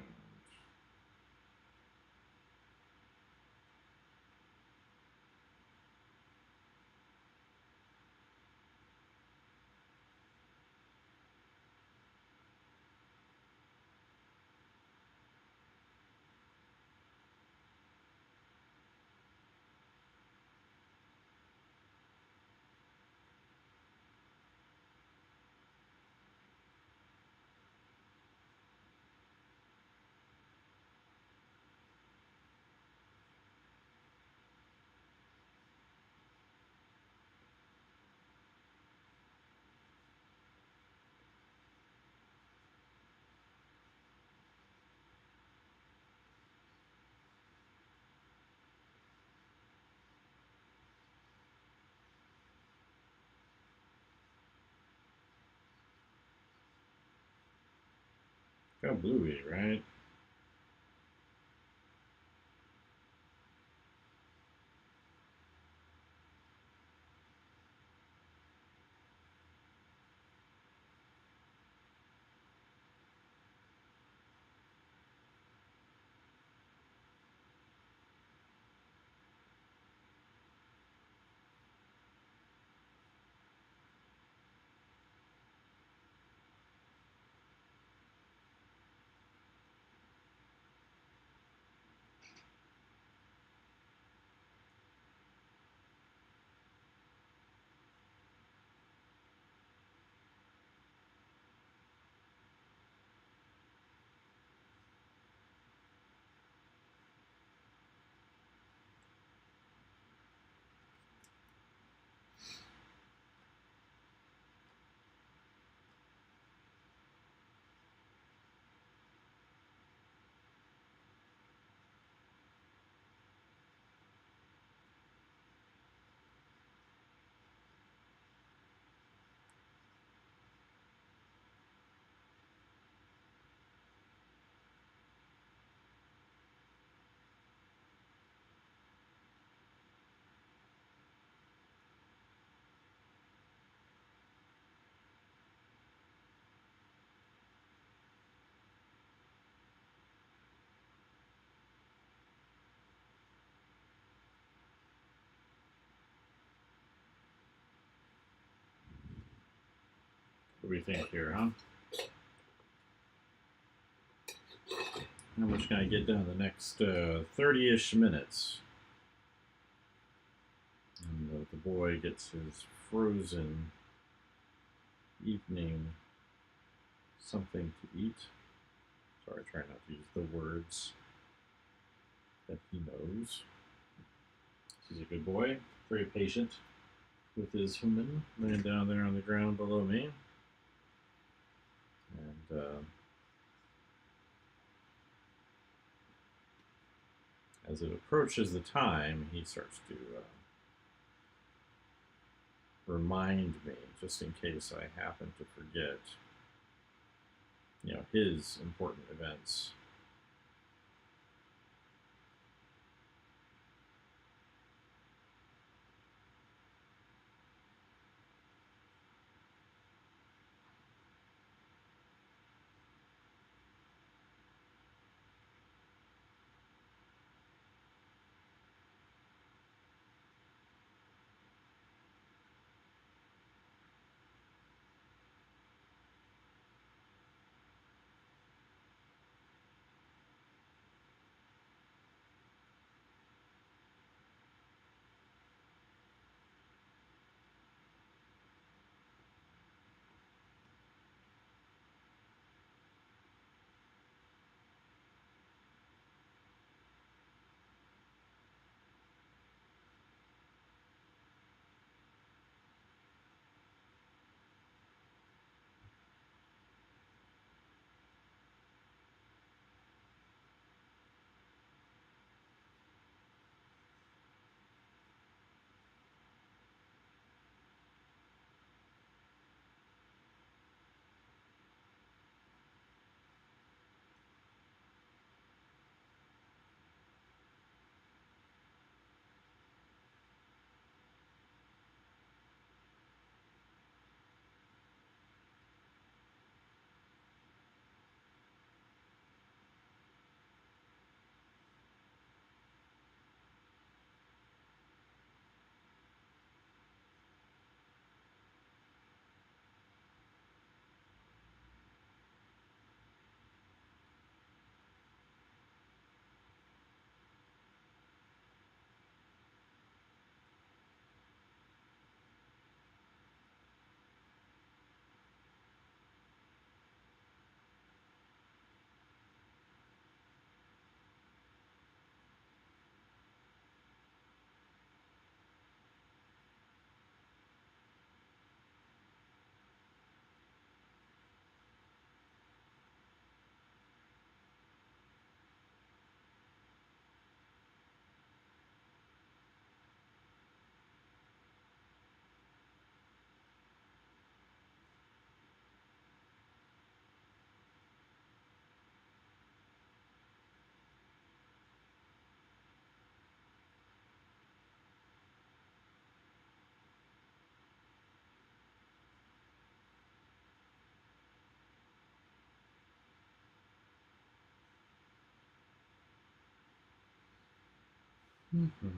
Kind of bluey, right? What do we think here, huh? How much can I get done in the next 30-ish minutes? And the boy gets his frozen evening something to eat. Sorry, try not to use the words that he knows. He's a good boy, very patient with his human laying down there on the ground below me. And as it approaches the time, he starts to remind me, just in case I happen to forget, you know, his important events. Mm-hmm.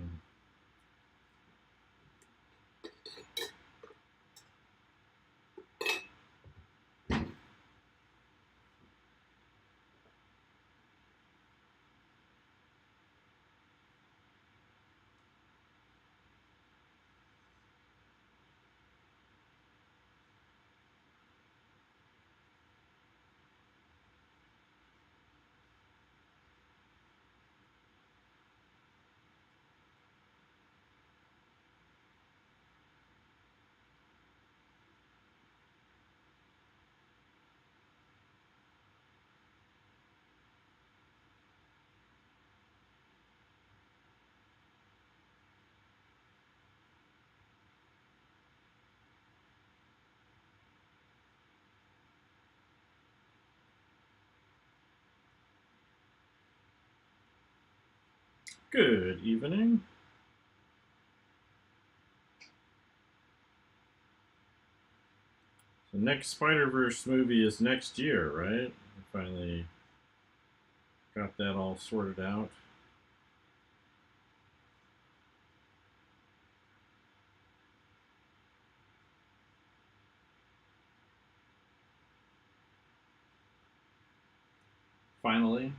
Good evening. The next Spider-Verse movie is next year, right? I finally got that all sorted out. finally.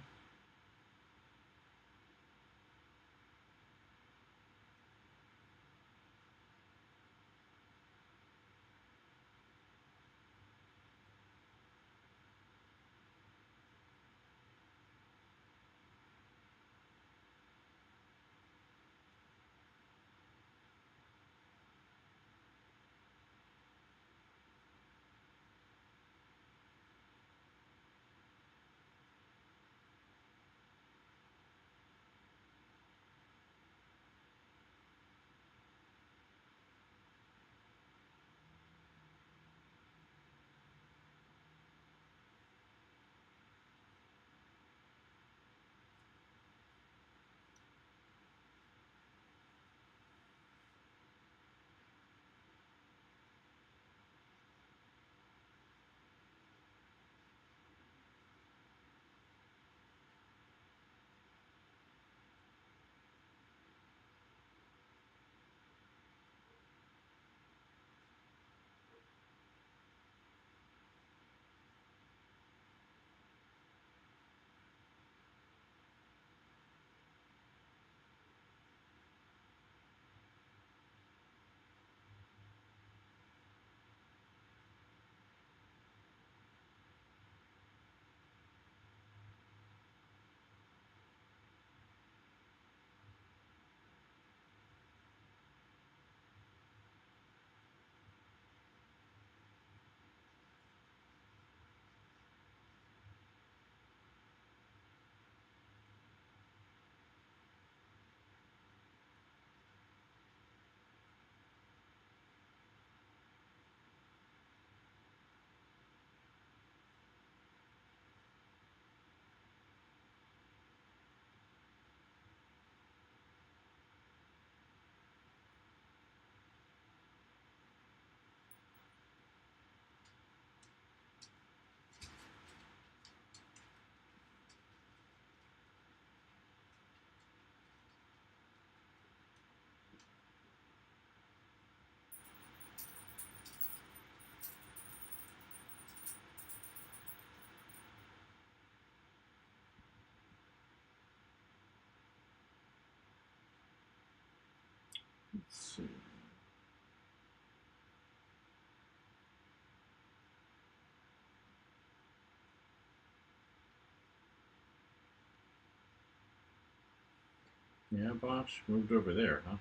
Let's see. Yeah, Bosch moved over there, huh?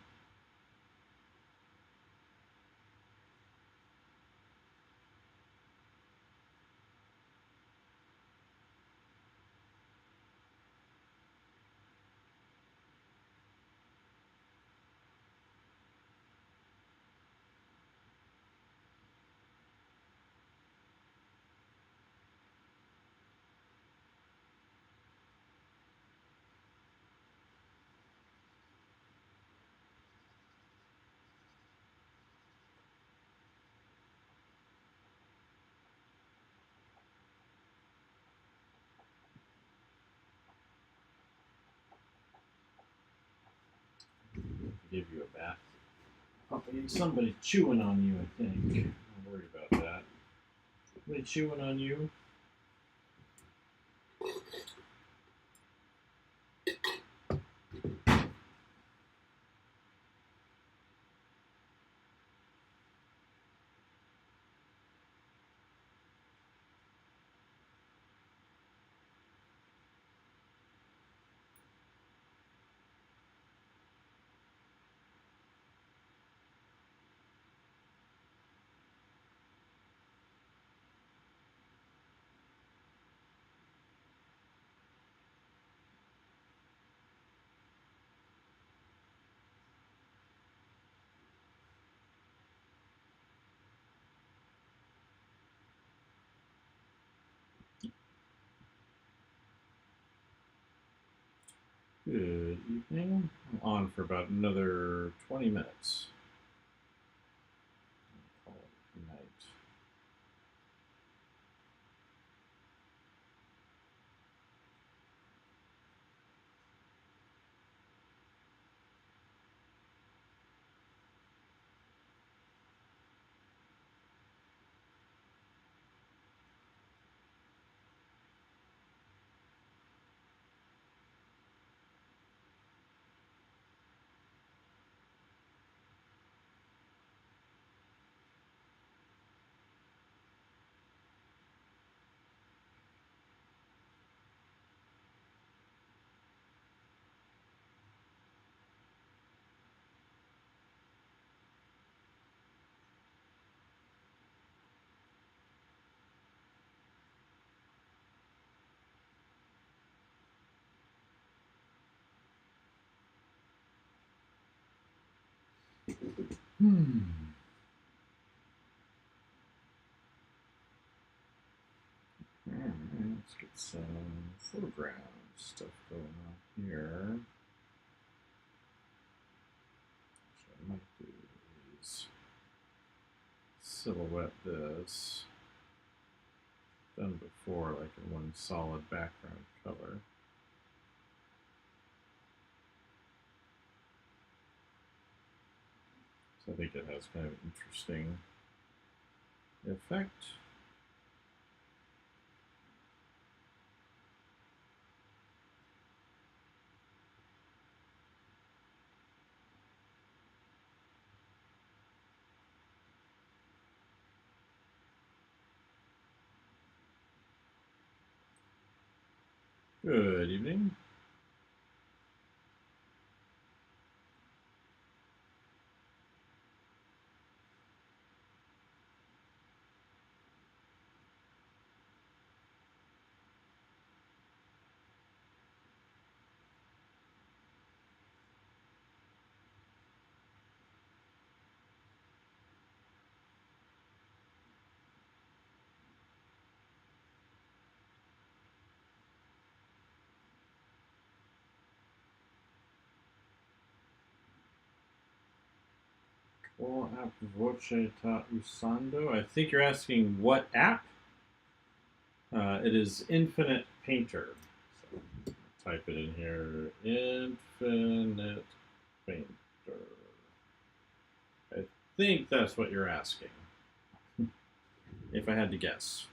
Give you a bath. Puppy, somebody chewing on you, I think. Don't worry about that. Somebody chewing on you? Good evening. I'm on for about another 20 minutes. I'll call it night. Alright, let's get some foreground stuff going on here. So I might do is silhouette this. Done before, like in one solid background color. So I think it has kind of an interesting effect. Good evening. Qual app voce ta usando? I think you're asking what app? It is Infinite Painter. So type it in here. Infinite Painter. I think that's what you're asking. If I had to guess.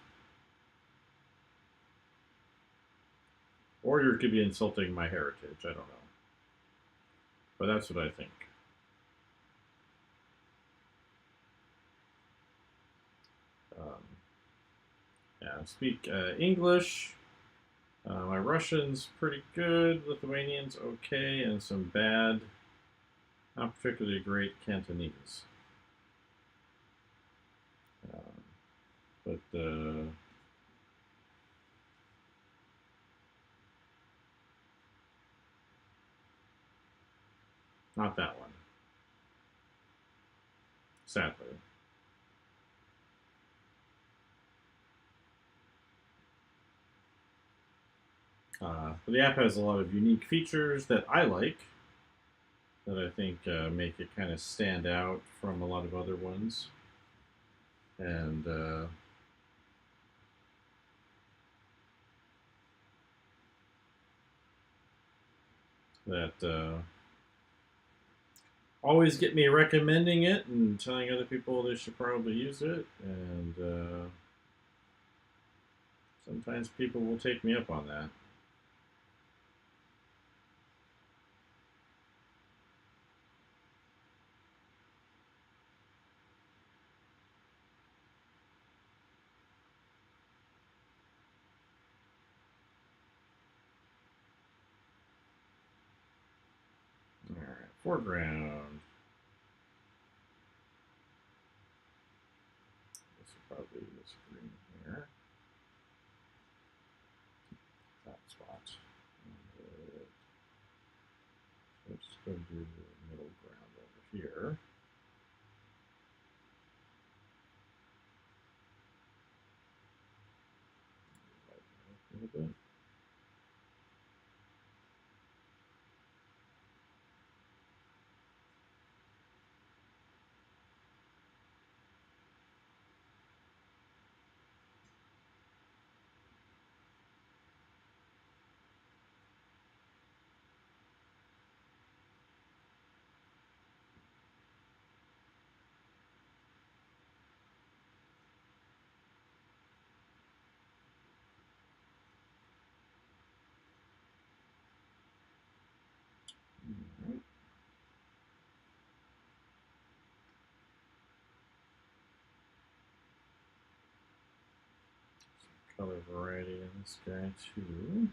Or you could be insulting my heritage. I don't know. But that's what I think. Yeah, I speak English. My Russian's pretty good. Lithuanian's okay, and some bad, not particularly great Cantonese. But not that one, sadly. But the app has a lot of unique features that I like, that I think make it kind of stand out from a lot of other ones. And that always get me recommending it and telling other people they should probably use it. And sometimes people will take me up on that. All right, foreground. This will probably be this green here. That spot. And, let's go do the middle ground over here. A little bit. Right. Some color variety in this guy too.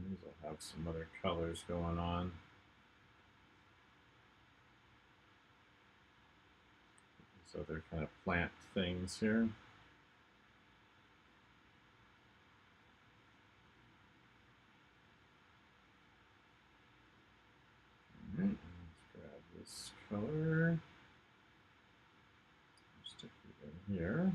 These will have some other colors going on. So they're kind of plant things here. All right, let's grab this color. Stick it in here.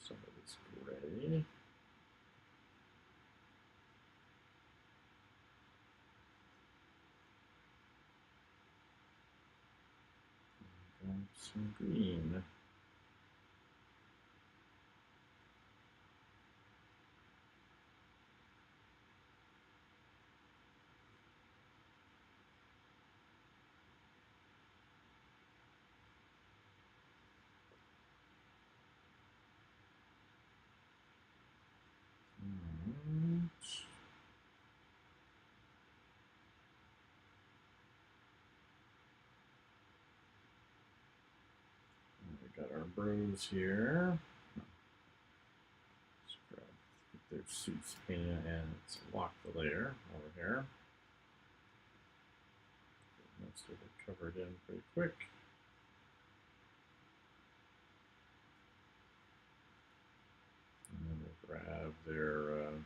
Some of this gray. And some green. And we got our bros here. Let's get their suits painted and let's lock the layer over here. Get most of it covered in pretty quick. And then we'll grab their and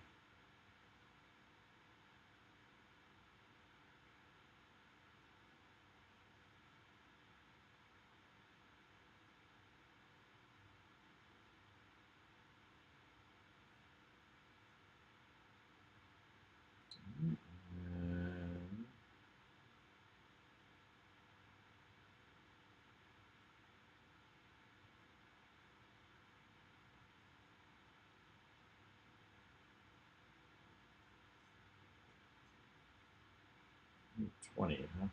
20, huh?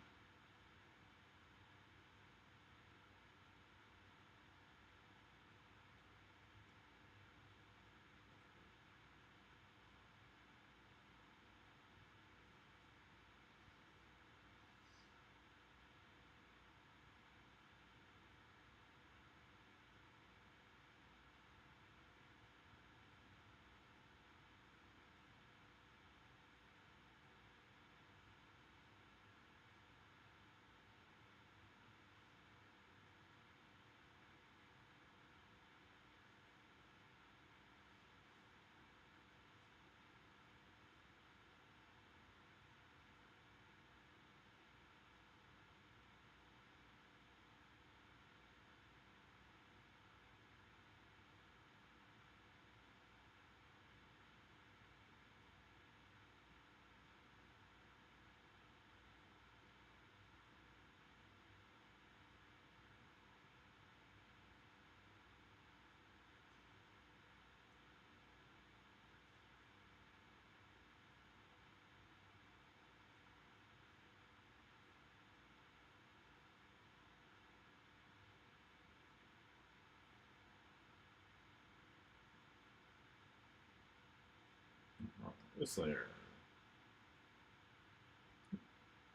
This layer.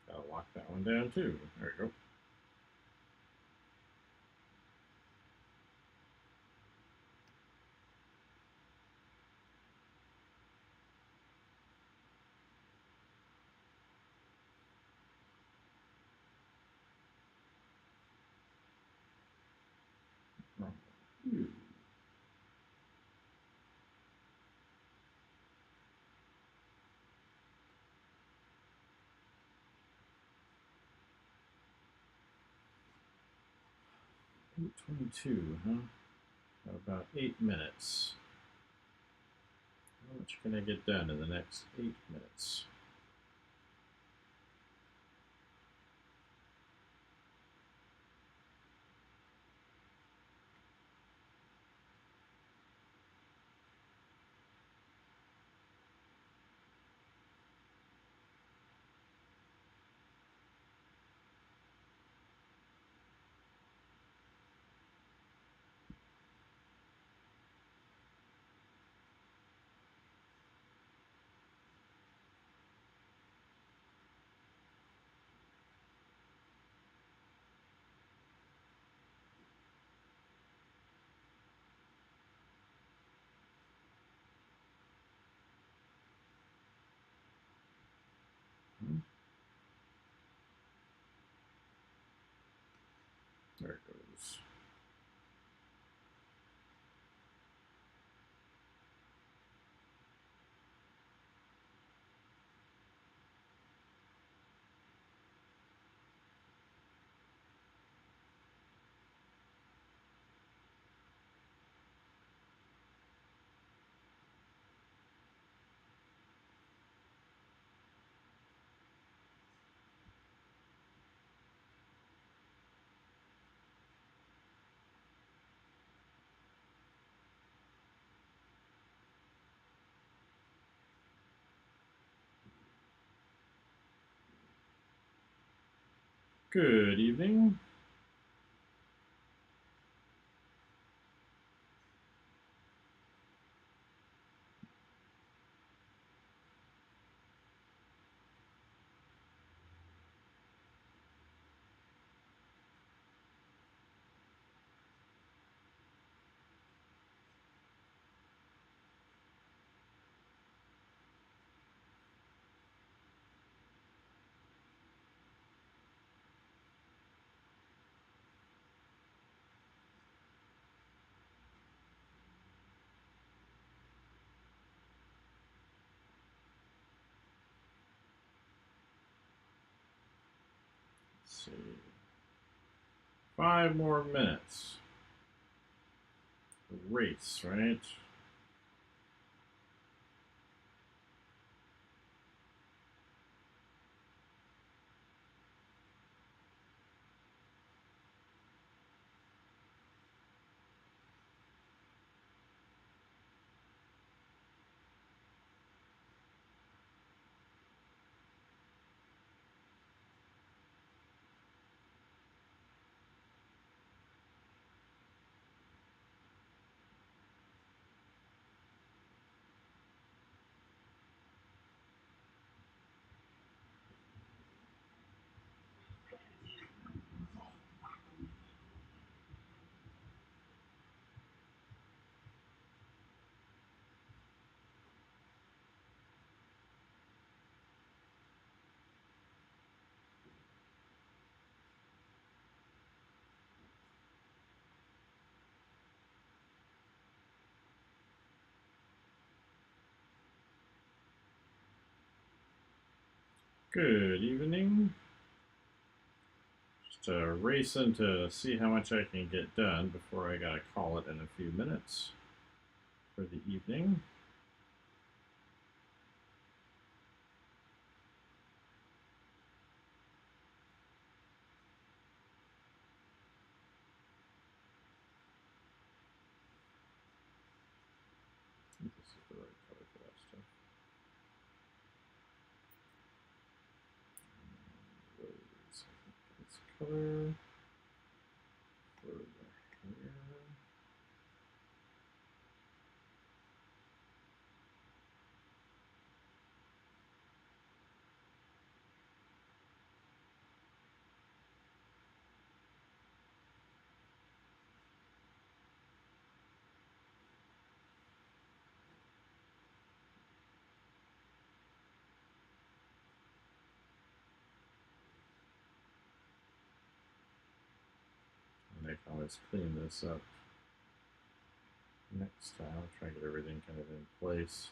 Gotta lock that one down too. There we go. Ooh. 8:22, huh? Got about 8 minutes. How much can I get done in the next 8 minutes? There it goes. Good evening. Let's see. 5 more minutes. Race, right? Good evening. Just racing to see how much I can get done before I gotta call it in a few minutes for the evening. I think this is the right color for that stuff. Rose, I think this color for the hair. And I can always clean this up next time. I'll try to get everything kind of in place.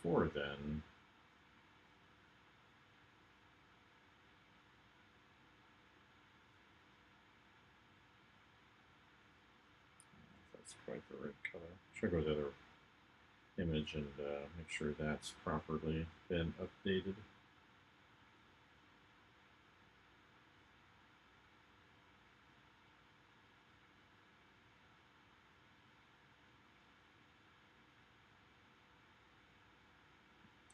Before then, that's quite the right color. Should go to the other image and make sure that's properly been updated.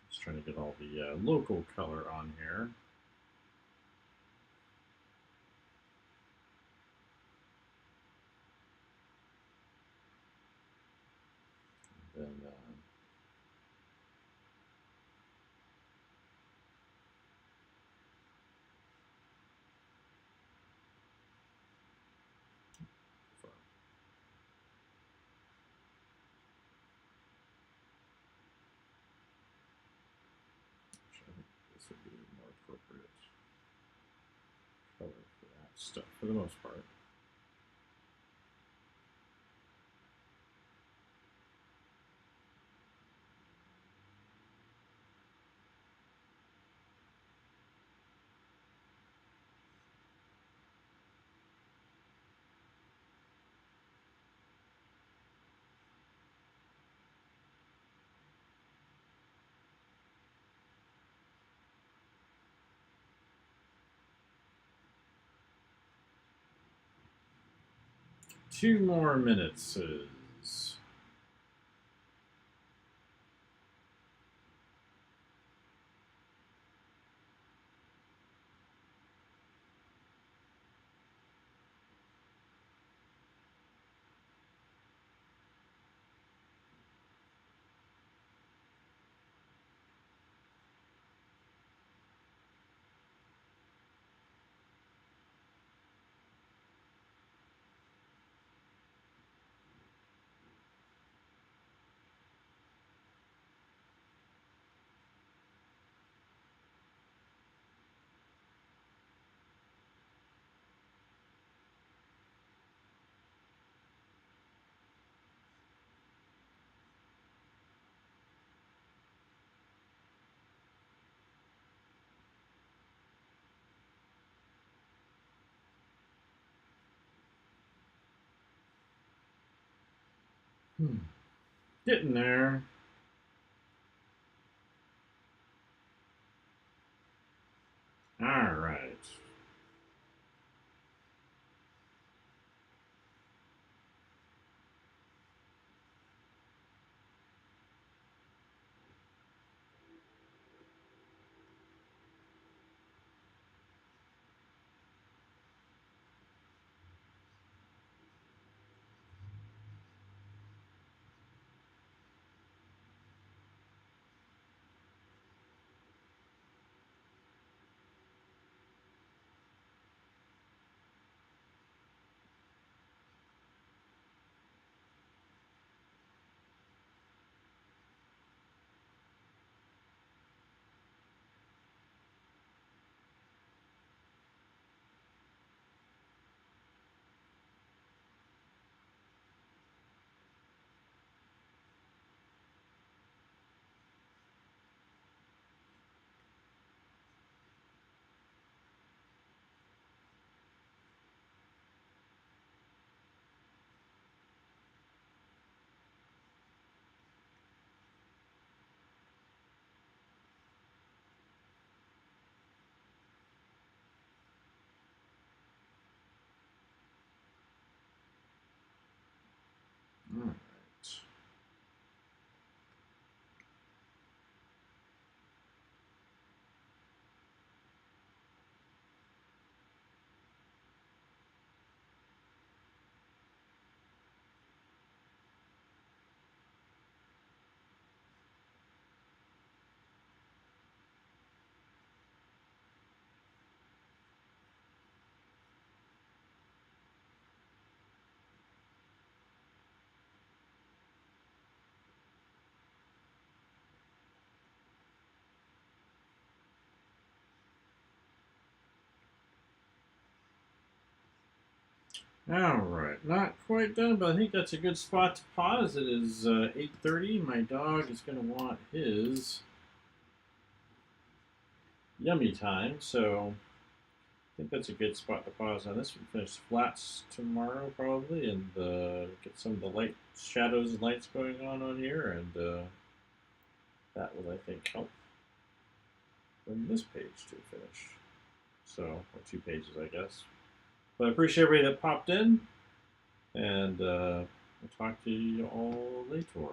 Just trying to get all the local color on here. And then stuff for the most part. Two more minutes. Getting there. All right. All right. All right, not quite done, but I think that's a good spot to pause. It is 8:30. My dog is going to want his yummy time, so I think that's a good spot to pause on this. We'll finish flats tomorrow probably, and get some of the light shadows and lights going on here, and that will, I think, help bring this page to a finish. So, or two pages, I guess. But I appreciate everybody that popped in, and we'll talk to you all later.